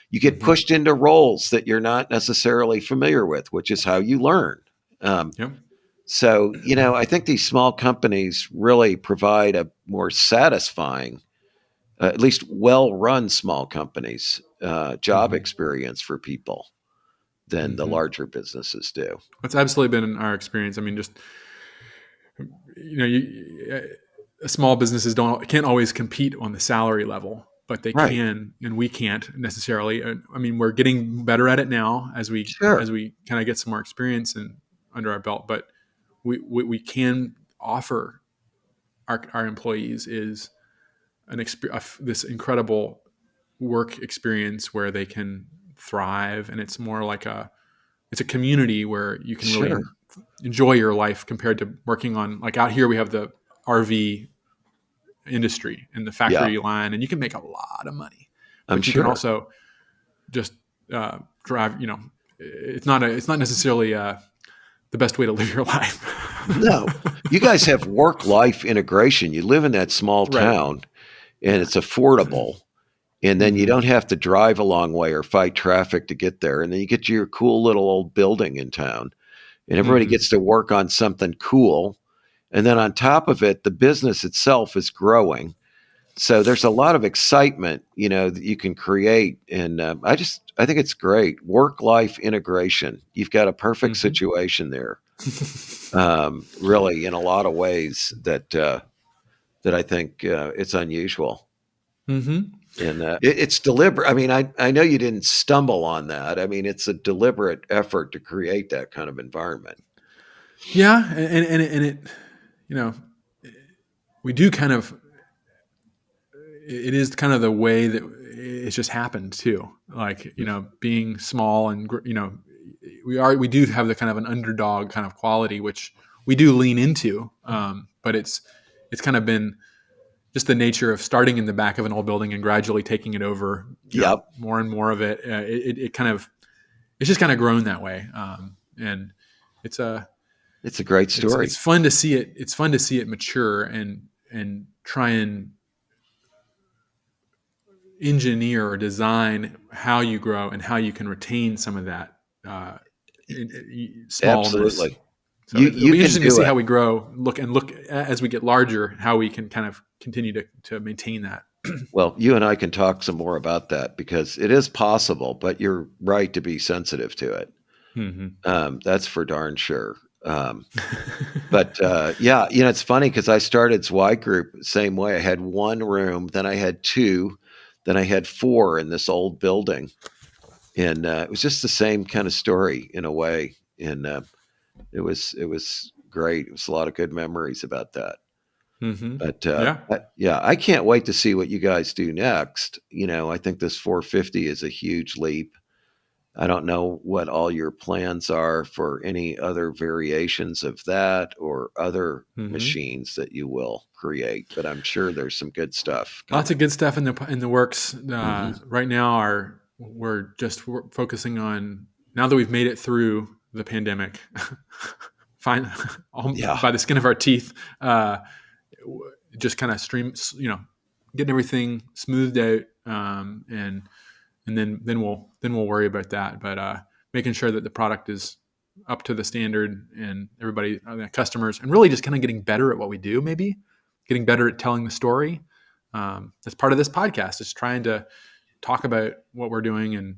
S1: You get
S2: hmm
S1: pushed into roles that you're not necessarily familiar with, which is how you learn. Um,
S2: Yep.
S1: I think these small companies really provide a more satisfying, at least well run small companies, job
S2: hmm
S1: experience for people than the
S2: hmm
S1: larger businesses do.
S2: That's absolutely been our experience. I mean, just small businesses can't always compete on the salary level, but they
S1: Right.
S2: can, and we can't necessarily. I mean, we're getting better at it now as we
S1: Sure.
S2: kind of get some more experience and under our belt. But we can offer our employees is this incredible work experience where they can thrive, and it's more like it's a community where you can
S1: Sure.
S2: really enjoy your life compared to working on, like, out here we have the RV industry and the
S1: Yeah,
S2: factory line, and you can make a lot of money,
S1: I'm
S2: but you can
S1: sure.
S2: also just drive. It's not necessarily the best way to live your life.
S1: No, you guys have work life integration. You live in that small
S2: Right.
S1: town and it's affordable. And then you
S2: hmm
S1: don't have to drive a long way or fight traffic to get there. And then you get to your cool little old building in town, and everybody
S2: hmm
S1: gets to work on something cool. And then on top of it, the business itself is growing. So there's a lot of excitement, that you can create. And I think it's great. Work life integration. You've got a perfect
S2: hmm
S1: situation there, really, in a lot of ways that I think it's unusual.
S2: hmm
S1: And it's deliberate. I mean, I know you didn't stumble on that. I mean, it's a deliberate effort to create that kind of environment.
S2: Yeah, and it, you know, we do kind of. It is kind of the way that it's just happened too. Like, being small and we do have the kind of an underdog kind of quality, which we do lean into. But it's kind of been just the nature of starting in the back of an old building and gradually taking it over.
S1: Yep,
S2: More and more of it. It kind of it's just kind of grown that way. And it's a
S1: it's a great
S2: it's
S1: story.
S2: fun to see it. It's fun to see it mature and try and engineer or design how you grow and how you can retain some of that uh, smallness.
S1: Absolutely,
S2: So it'll
S1: you
S2: be
S1: can
S2: interesting to
S1: do
S2: see
S1: it.
S2: how we grow, look as we get larger, how we can kind of continue to maintain that.
S1: Well, you and I can talk some more about that because it is possible, but you're right to be sensitive to it.
S2: hmm
S1: That's for darn sure. But yeah, it's funny because I started Zweig Group the same way. I had one room, then I had two, then I had four in this old building, and it was just the same kind of story in a way. And it was great. It was a lot of good memories about that.
S2: hmm
S1: But
S2: Yeah.
S1: yeah, I can't wait to see what you guys do next. I think this 450 is a huge leap. I don't know what all your plans are for any other variations of that or other
S2: Mm-hmm.
S1: machines that you will create, but I'm sure there's some good stuff
S2: Lots of
S1: coming.
S2: good stuff in the works.
S1: Hmm.
S2: Right now, we're focusing on, now that we've made it through the pandemic, fine,
S1: Yeah.
S2: by the skin of our teeth, uh, just kind of getting everything smoothed out, and then we'll worry about that. But making sure that the product is up to the standard, and everybody, the customers, and really just kind of getting better at what we do. Maybe getting better at telling the story. That's part of this podcast, is trying to talk about what we're doing, and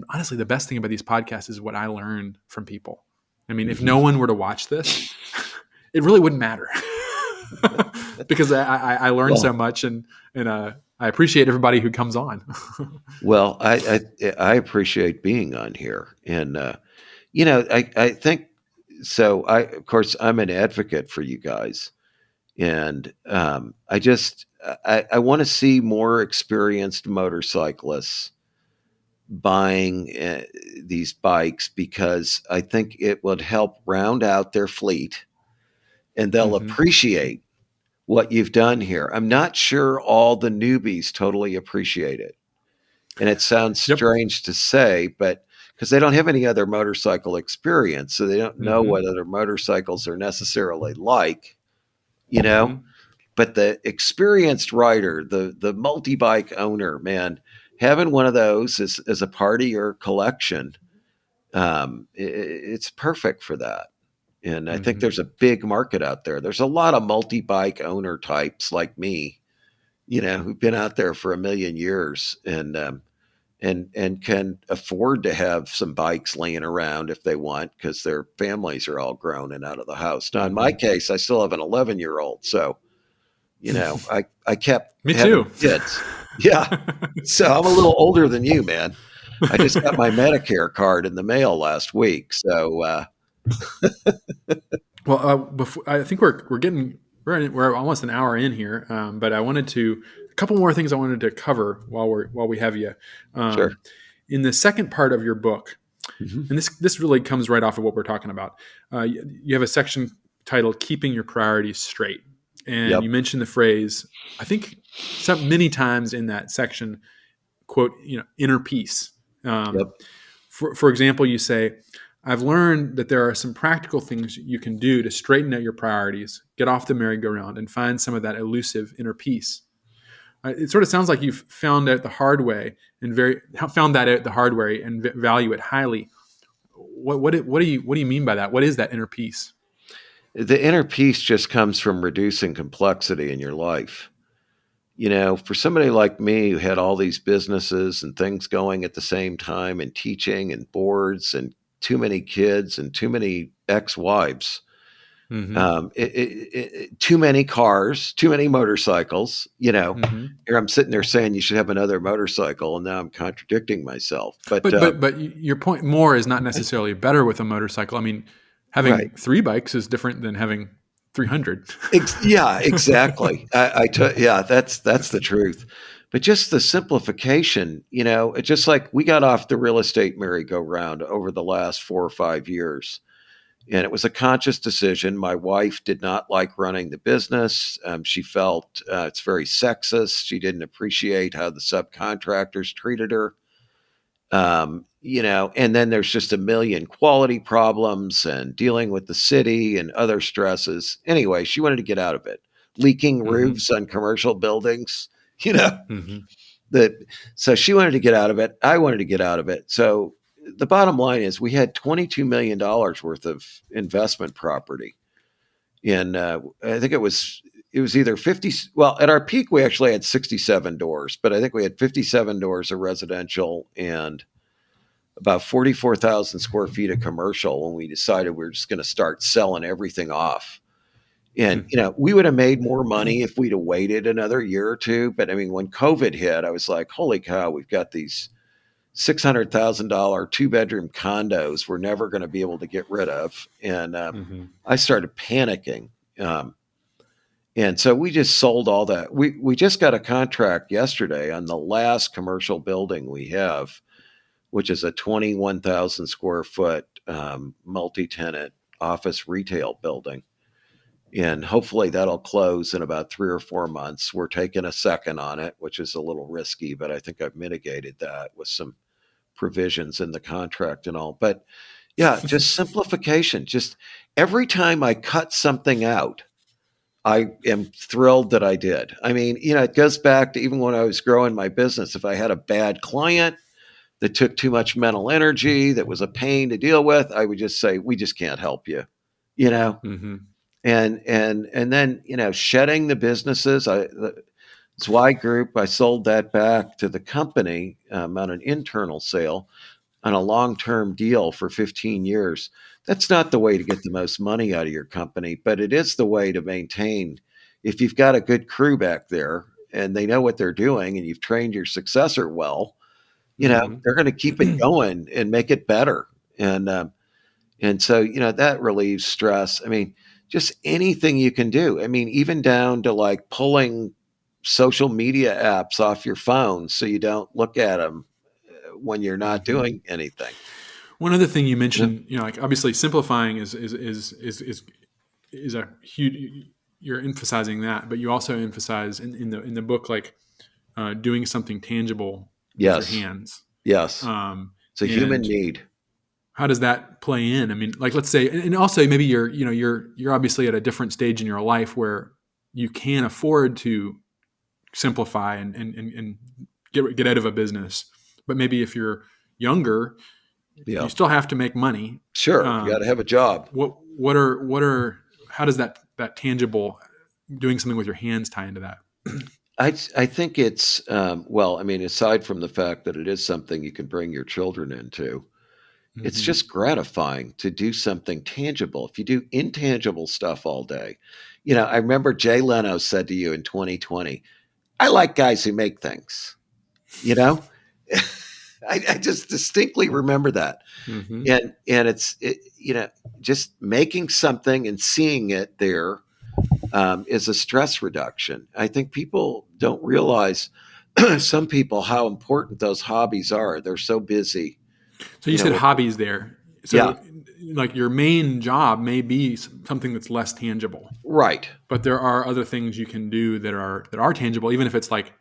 S2: honestly, the best thing about these podcasts is what I learned from people. I mean, if no
S1: Hmm.
S2: one were to watch this, it really wouldn't matter. Because I learned so
S1: Well,
S2: much, and I appreciate everybody who comes on.
S1: well, I appreciate being on here, and I think so. Of course, I'm an advocate for you guys, and I want to see more experienced motorcyclists buying these bikes because I think it would help round out their fleet, and they'll
S2: Mm-hmm.
S1: appreciate what you've done here. I'm not sure all the newbies totally appreciate it. And it sounds
S2: Yep.
S1: strange to say, but because they don't have any other motorcycle experience, so they don't know
S2: Mm-hmm.
S1: what other motorcycles are necessarily like, you know.
S2: Mm-hmm.
S1: But the experienced rider, the multi bike owner, man, having one of those as a part of your collection, it's perfect for that. And I think
S2: Mm-hmm.
S1: there's a big market out there. There's a lot of multi bike owner types like me, who've been out there for a million years, and can afford to have some bikes laying around if they want because their families are all grown and out of the house. Now, in my
S2: Mm-hmm.
S1: case, I still have an 11-year-old, so I kept
S2: Me
S1: having
S2: too.
S1: kids. Yeah, so I'm a little older than you, man. I just got my Medicare card in the mail last week, so
S2: Well, before, I think we're almost an hour in here, but I wanted to a couple more things I wanted to cover while we have you.
S1: sure.
S2: Um, in the second part of your book,
S1: Hmm.
S2: and this really comes right off of what we're talking about. You have a section titled "Keeping Your Priorities Straight," and you
S1: Yep.
S2: mentioned the phrase, I think, many times in that section. Quote, inner peace.
S1: Yep.
S2: For example, you say, I've learned that there are some practical things you can do to straighten out your priorities, get off the merry-go-round, and find some of that elusive inner peace. It sort of sounds like you've found out the hard way and found that out the hard way and value it highly. What do you mean by that? What is that inner peace?
S1: The inner peace just comes from reducing complexity in your life. For somebody like me who had all these businesses and things going at the same time and teaching and boards and too many kids and too many ex-wives,
S2: Mm-hmm.
S1: too many cars, too many motorcycles,
S2: Mm-hmm.
S1: here I'm sitting there saying you should have another motorcycle, and now I'm contradicting myself. But
S2: But your point more is not necessarily better with a motorcycle. I mean,
S1: right.
S2: having 3 bikes is different than having 300.
S1: Yeah, exactly. Yeah, that's the truth. But just the simplification, it's just like we got off the real estate merry-go-round over the last 4 or 5 years. And it was a conscious decision. My wife did not like running the business. She felt it's very sexist. She didn't appreciate how the subcontractors treated her. And then there's just a million quality problems and dealing with the city and other stresses. Anyway, she wanted to get out of it. Leaking
S2: Mm-hmm.
S1: roofs on commercial buildings, you know,
S2: Mm-hmm.
S1: that so she wanted to get out of it. I wanted to get out of it. So the bottom line is we had $22 million worth of investment property. And I think it was either 50. Well, at our peak, we actually had 67 doors, but I think we had 57 doors of residential and about 44,000 square feet of commercial when we decided we were just going to start selling everything off. And, we would have made more money if we'd have waited another year or two. But I mean, when COVID hit, I was like, holy cow, we've got these $600,000 two-bedroom condos we're never going to be able to get rid of. And
S2: Mm-hmm.
S1: I started panicking. And so we just sold all that. We just got a contract yesterday on the last commercial building we have which is a 21,000 square foot multi-tenant office retail building. And hopefully that'll close in about 3 or 4 months. We're taking a second on it, which is a little risky, but I think I've mitigated that with some provisions in the contract and all. But yeah, just simplification. Just every time I cut something out, I am thrilled that I did. I mean, it goes back to even when I was growing my business. If I had a bad client that took too much mental energy, that was a pain to deal with, I would just say, we just can't help you, you know?
S2: Mm-hmm.
S1: And then, shedding the businesses. The Zweig Group, I sold that back to the company on an internal sale on a long-term deal for 15 years. That's not the way to get the most money out of your company, but it is the way to maintain. If you've got a good crew back there and they know what they're doing and you've trained your successor well, they're going to keep it going and make it better. And so, that relieves stress. I mean, just anything you can do. I mean, even down to like pulling social media apps off your phone so you don't look at them when you're not doing anything.
S2: One other thing you mentioned, like obviously simplifying is a huge. You're emphasizing that, but you also emphasize in the book like doing something tangible with your hands.
S1: Yes, it's a human need.
S2: How does that play in? I mean, like let's say, and also maybe you're obviously at a different stage in your life where you can afford to simplify and get out of a business. But maybe if you're younger, you still have to make money.
S1: Sure, you got to have a job.
S2: How does that tangible doing something with your hands tie into that?
S1: I think it's well, I mean, aside from the fact that it is something you can bring your children into, it's just gratifying to do something tangible. If you do intangible stuff all day, I remember Jay Leno said to you in 2020, I like guys who make things, I just distinctly remember that. And it's, just making something and seeing it there is a stress reduction. I think people don't realize, some people, how important those hobbies are. They're so busy.
S2: So you said hobbies there. So like your main job may be something that's less tangible.
S1: Right.
S2: But there are other things you can do that are tangible, even if it's like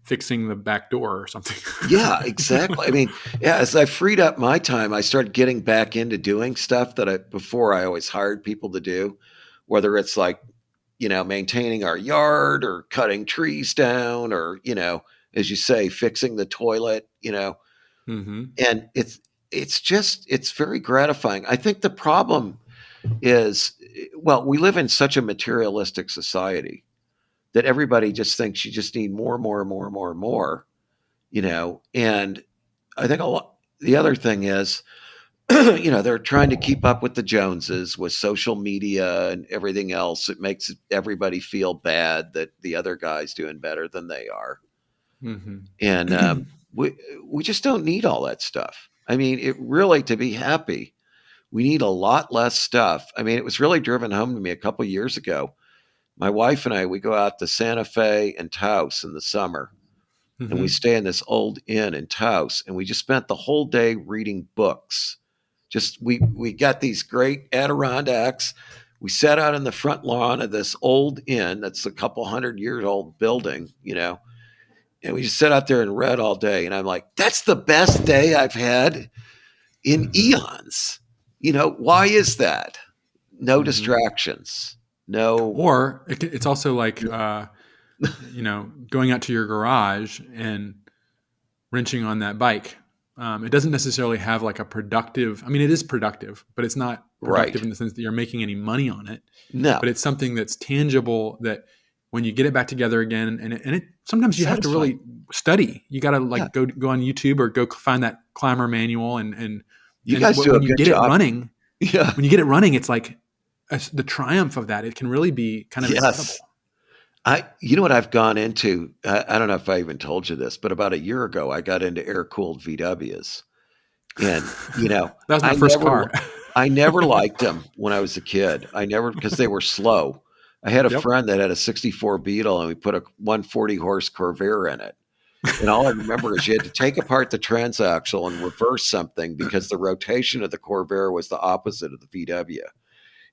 S2: fixing the back door or something.
S1: Yeah, exactly. I mean, as I freed up my time, I started getting back into doing stuff that before I always hired people to do, whether it's like, maintaining our yard or cutting trees down or, as you say, fixing the toilet, and it's very gratifying. I think the problem is, well, we live in such a materialistic society that everybody just thinks you just need more, and I think the other thing is, they're trying to keep up with the Joneses with social media and everything else. It makes everybody feel bad that the other guy's doing better than they are. And we just don't need all that stuff. I mean, to be happy, we need a lot less stuff. I mean, it was really driven home to me a couple of years ago. My wife and I, we go out to Santa Fe and Taos in the summer. And we stay in this old inn in Taos, and we just spent the whole day reading books. Just we got these great Adirondacks. We sat out in the front lawn of this old inn that's a couple 100-year-old building, and we just sat out there and read all day. And I'm like, that's the best day I've had in eons. Why is that? No distractions. No.
S2: Or it's also like, going out to your garage and wrenching on that bike. It doesn't necessarily have like a productive, I mean, it is productive, but it's not productive in the sense that you're making any money on it.
S1: No.
S2: But it's something that's tangible that when you get it back together again, and it sometimes you have to really study. You got to go on YouTube or go find that climber manual and
S1: you guys do a good job.
S2: When you get it running, it's like the triumph of that. It can really be kind of incredible.
S1: You know what I've gone into? I don't know if I even told you this, but about a year ago, I got into air-cooled VWs. And,
S2: that was my first car.
S1: I never liked them when I was a kid. Because they were slow. I had a friend that had a 64 Beetle, and we put a 140 horse Corvair in it. And all I remember is you had to take apart the transaxle and reverse something because the rotation of the Corvair was the opposite of the VW.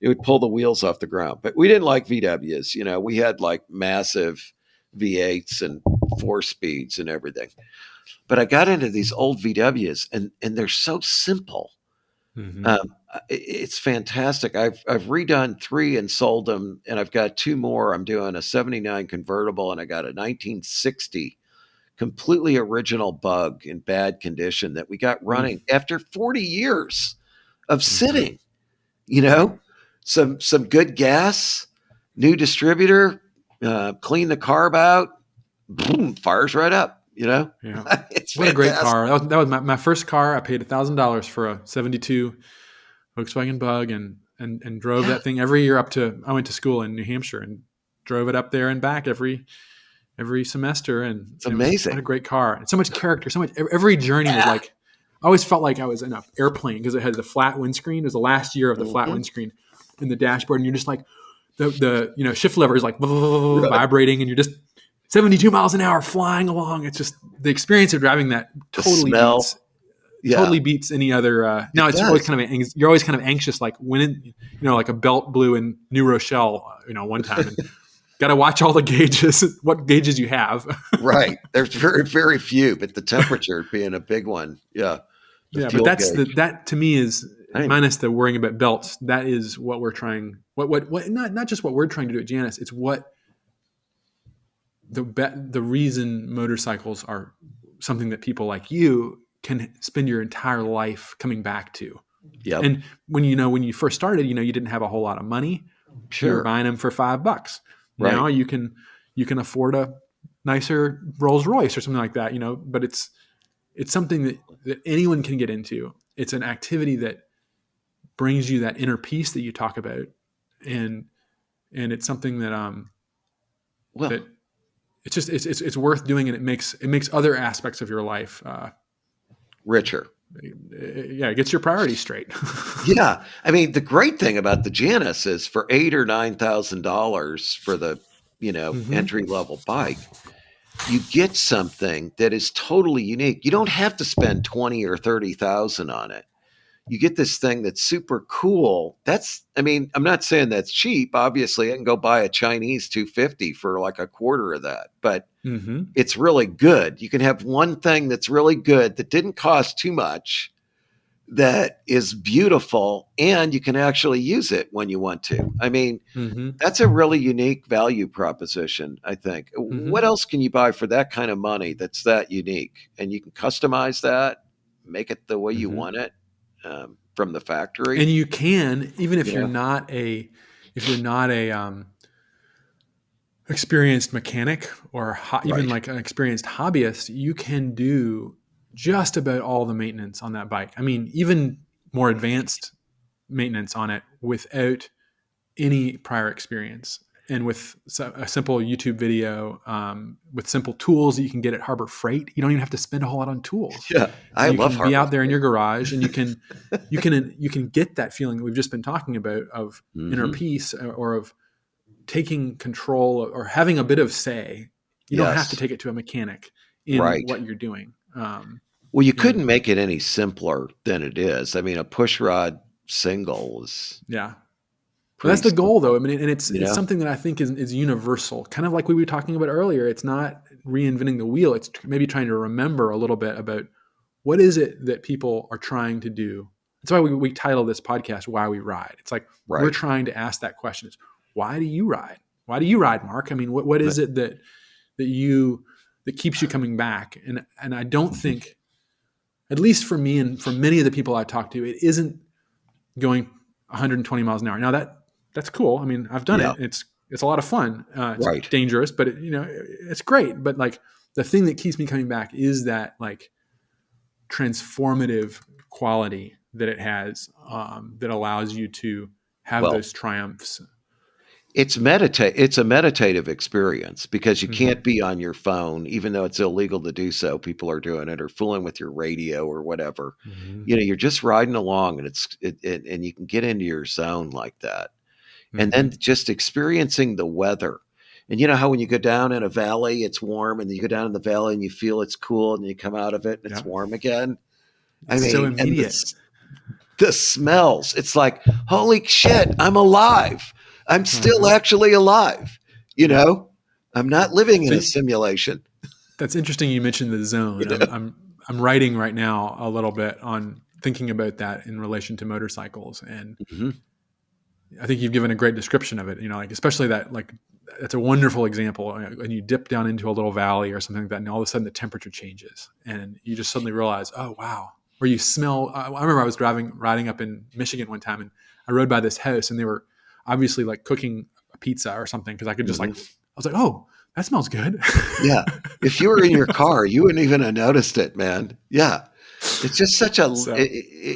S1: It would pull the wheels off the ground. But we didn't like VWs. You know, we had like massive V8s and 4 speeds and everything. But I got into these old VWs, and they're so simple.
S2: Mm-hmm.
S1: It's fantastic. I've redone 3 and sold them, and I've got 2 more. I'm doing a 79 convertible, and I got a 1960 completely original Bug in bad condition that we got running after 40 years of sitting. You know, some good gas, new distributor, clean the carb out, boom, fires right up. You know,
S2: Yeah.
S1: it's
S2: what
S1: fantastic.
S2: A great car. That was my first car. I paid $1,000 for a 72 Volkswagen Bug and drove that thing every year I went to school in New Hampshire and drove it up there and back every semester. And
S1: it's amazing.
S2: What a great car. And so much character, so much, every journey was like, I always felt like I was in an airplane because it had the flat windscreen. It was the last year of the flat windscreen in the dashboard. And you're just like, the shift lever is like vibrating, and you're just 72 miles an hour flying along. It's just the experience of driving that totally beats any other. Now it's always kind of you're always kind of anxious, like when like a belt blew in New Rochelle, one time, and got to watch all the gauges, what gauges you have.
S1: Right, there's very very few, but the temperature being a big one, but
S2: that to me is minus the worrying about belts. That is what we're trying. What not just what we're trying to do at Janus. It's what the reason motorcycles are something that people like you can spend your entire life coming back to.
S1: Yeah.
S2: And when you first started, you didn't have a whole lot of money.
S1: Sure.
S2: You were buying them for $5.
S1: Right.
S2: Now you can afford a nicer Rolls Royce or something like that, but it's something that anyone can get into. It's an activity that brings you that inner peace that you talk about. And it's something that, that it's just, it's worth doing. And it makes other aspects of your life,
S1: richer.
S2: It gets your priorities straight.
S1: Yeah. I mean, the great thing about the Janus is for $8,000 or $9,000 for the, entry level bike, you get something that is totally unique. You don't have to spend 20 or 30,000 on it. You get this thing that's super cool. I'm not saying that's cheap. Obviously, I can go buy a Chinese 250 for like a quarter of that, but it's really good. You can have one thing that's really good that didn't cost too much, that is beautiful, and you can actually use it when you want to. I mean, that's a really unique value proposition, I think. What else can you buy for that kind of money that's that unique? And you can customize that, make it the way you want it. From the factory,
S2: and you can, even if you're not a experienced mechanic or even like an experienced hobbyist, you can do just about all the maintenance on that bike. I mean, even more advanced maintenance on it without any prior experience. And with a simple YouTube video, with simple tools that you can get at Harbor Freight, you don't even have to spend a whole lot on tools.
S1: Yeah, I love Harbor Freight. You can
S2: be out there in your garage, and you can get that feeling that we've just been talking about of inner peace, or of taking control or having a bit of say. You don't have to take it to a mechanic in what you're doing.
S1: Well, you couldn't make it any simpler than it is. I mean, a pushrod single is
S2: Well, that's the goal, though. I mean, and it's something that I think is universal. Kind of like we were talking about earlier. It's not reinventing the wheel. It's maybe trying to remember a little bit about what is it that people are trying to do. That's why we title this podcast "Why We Ride." It's like we're trying to ask that question: is why do you ride? Why do you ride, Mark? I mean, what is it that keeps you coming back? And I don't think, at least for me and for many of the people I talk to, it isn't going 120 miles an hour. Now that's cool. I mean, I've done it. It's a lot of fun. It's dangerous, but it's great. But like the thing that keeps me coming back is that like transformative quality that it has, that allows you to have those triumphs.
S1: It's a meditative experience because you can't be on your phone, even though it's illegal to do so. People are doing it or fooling with your radio or whatever. You're just riding along, and and you can get into your zone like that. And then just experiencing the weather. And you know how when you go down in a valley, it's warm, and you go down in the valley and you feel it's cool, and you come out of it and it's warm again. I
S2: It's so
S1: mean, and
S2: immediate.
S1: the smells, it's like, holy shit, I'm alive. I'm still actually alive. You know, I'm not living in a simulation.
S2: That's interesting. You mentioned the zone.
S1: You know?
S2: I'm writing right now a little bit on thinking about that in relation to motorcycles. And I think you've given a great description of it, you know, like, especially that, like, that's a wonderful example. And you dip down into a little valley or something like that, and all of a sudden the temperature changes and you just suddenly realize, oh, wow. Or you smell, I remember I was riding up in Michigan one time, and I rode by this house, and they were obviously like cooking a pizza or something. Cause I could just I was like, oh, that smells good.
S1: Yeah. If you were in your car, you wouldn't even have noticed it, man. Yeah. It's just such a,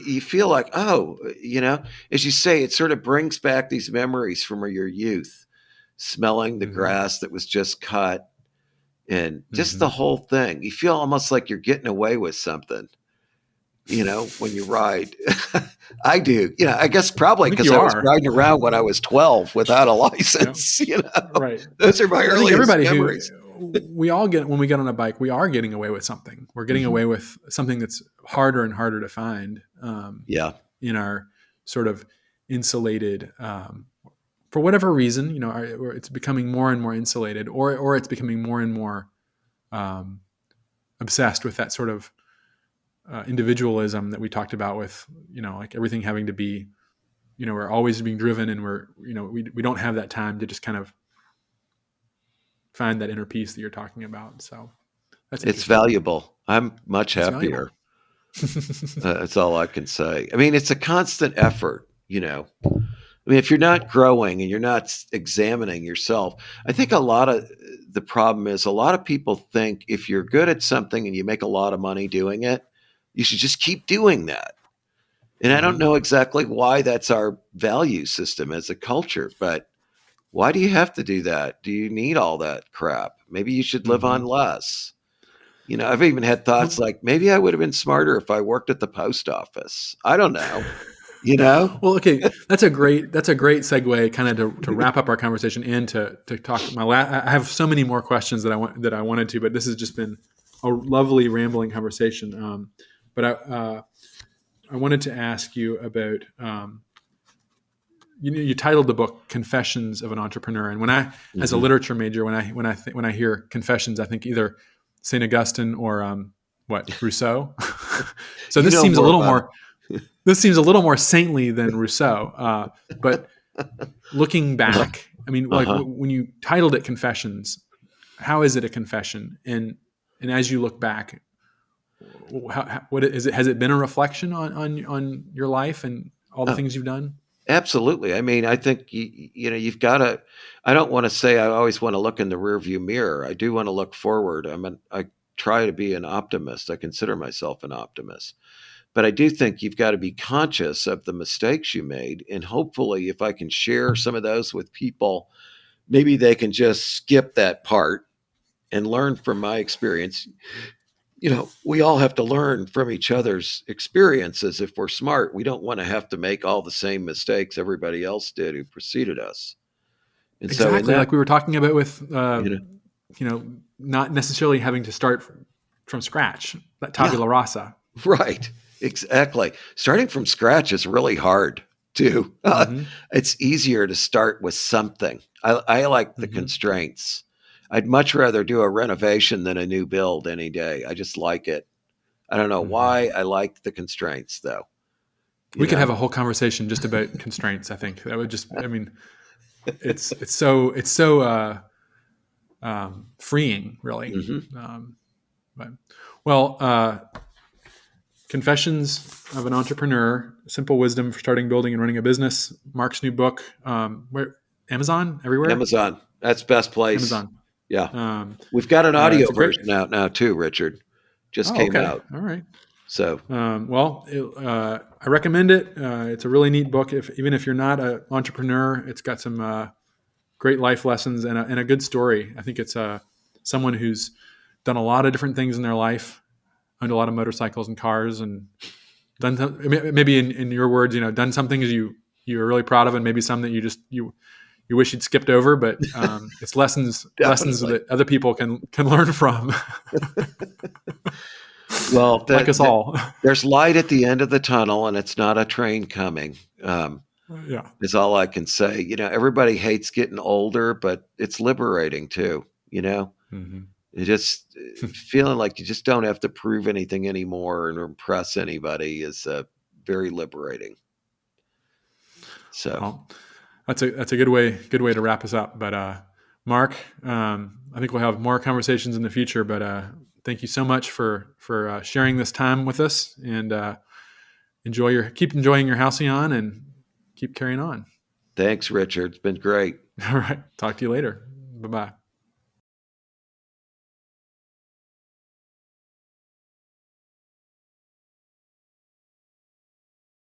S1: you feel like, oh, you know, as you say, it sort of brings back these memories from your youth, smelling the grass that was just cut and just the whole thing. You feel almost like you're getting away with something, you know, when you ride. I do. You know, I guess probably because I was riding around when I was 12 without a license, you know.
S2: Right.
S1: Those are my earliest memories.
S2: We all get, when we get on a bike, we are getting away with something. We're getting away with something that's harder and harder to find in our sort of insulated, for whatever reason, you know, it's becoming more and more insulated, or it's becoming more and more obsessed with that sort of individualism that we talked about with, you know, like everything having to be, you know, we're always being driven, and we're, you know, we don't have that time to just kind of find that inner peace that you're talking about. So
S1: it's valuable. I'm much happier. That's all I can say. I mean, it's a constant effort, you know. I mean, if you're not growing and you're not examining yourself, I think a lot of the problem is a lot of people think if you're good at something and you make a lot of money doing it, you should just keep doing that. And I don't know exactly why that's our value system as a culture, but why do you have to do that? Do you need all that crap? Maybe you should live on less. You know, I've even had thoughts like, maybe I would have been smarter if I worked at the post office. I don't know. You know?
S2: Well, okay, that's a great segue, kind of to wrap up our conversation and to talk. I have so many more questions that I wanted to, but this has just been a lovely rambling conversation. But I wanted to ask you about. You titled the book "Confessions of an Entrepreneur," and when I, as a literature major, when I hear confessions, I think either Saint Augustine or Rousseau. So this seems a little more. This seems a little more saintly than Rousseau. But looking back, I mean, like when you titled it "Confessions," how is it a confession? And as you look back, what is it? Has it been a reflection on your life and all the things you've done?
S1: Absolutely. I mean, I think, you know, you've got to, I don't want to say I always want to look in the rearview mirror. I do want to look forward. I try to be an optimist. I consider myself an optimist. But I do think you've got to be conscious of the mistakes you made. And hopefully, if I can share some of those with people, maybe they can just skip that part and learn from my experience. You know, we all have to learn from each other's experiences. If we're smart, we don't want to have to make all the same mistakes everybody else did who preceded us. And
S2: exactly, so like we were talking about with,
S1: you
S2: know, not necessarily having to start from scratch, that tabula rasa.
S1: Right, exactly. Starting from scratch is really hard too. It's easier to start with something. I like the constraints. I'd much rather do a renovation than a new build any day. I just like it. I don't know why. I like the constraints, though.
S2: We could have a whole conversation just about constraints. I think that would just. I mean, it's so freeing, really. Confessions of an Entrepreneur: Simple Wisdom for Starting, Building, and Running a Business. Mark's new book. Where Amazon everywhere.
S1: Amazon. That's best place.
S2: Amazon.
S1: Yeah. We've got an audio version out now too, Richard. Just came out.
S2: All right.
S1: So,
S2: I recommend it. It's a really neat book. Even if you're not an entrepreneur, it's got some great life lessons and a good story. I think it's someone who's done a lot of different things in their life, owned a lot of motorcycles and cars, and done maybe in your words, you know, done some things you're really proud of, and maybe some that you you wish you'd skipped over, but it's lessons that other people can learn from.
S1: Well,
S2: like us all.
S1: There's light at the end of the tunnel, and it's not a train coming.
S2: Yeah,
S1: is all I can say. Everybody hates getting older, but it's liberating too.
S2: Mm-hmm.
S1: You just feeling like you just don't have to prove anything anymore and impress anybody is very liberating. So
S2: well, that's a good way to wrap us up. But Mark, I think we'll have more conversations in the future. But thank you so much for sharing this time with us, and keep enjoying your Halcyon and keep carrying on.
S1: Thanks, Richard. It's been great.
S2: All right. Talk to you later. Bye-bye.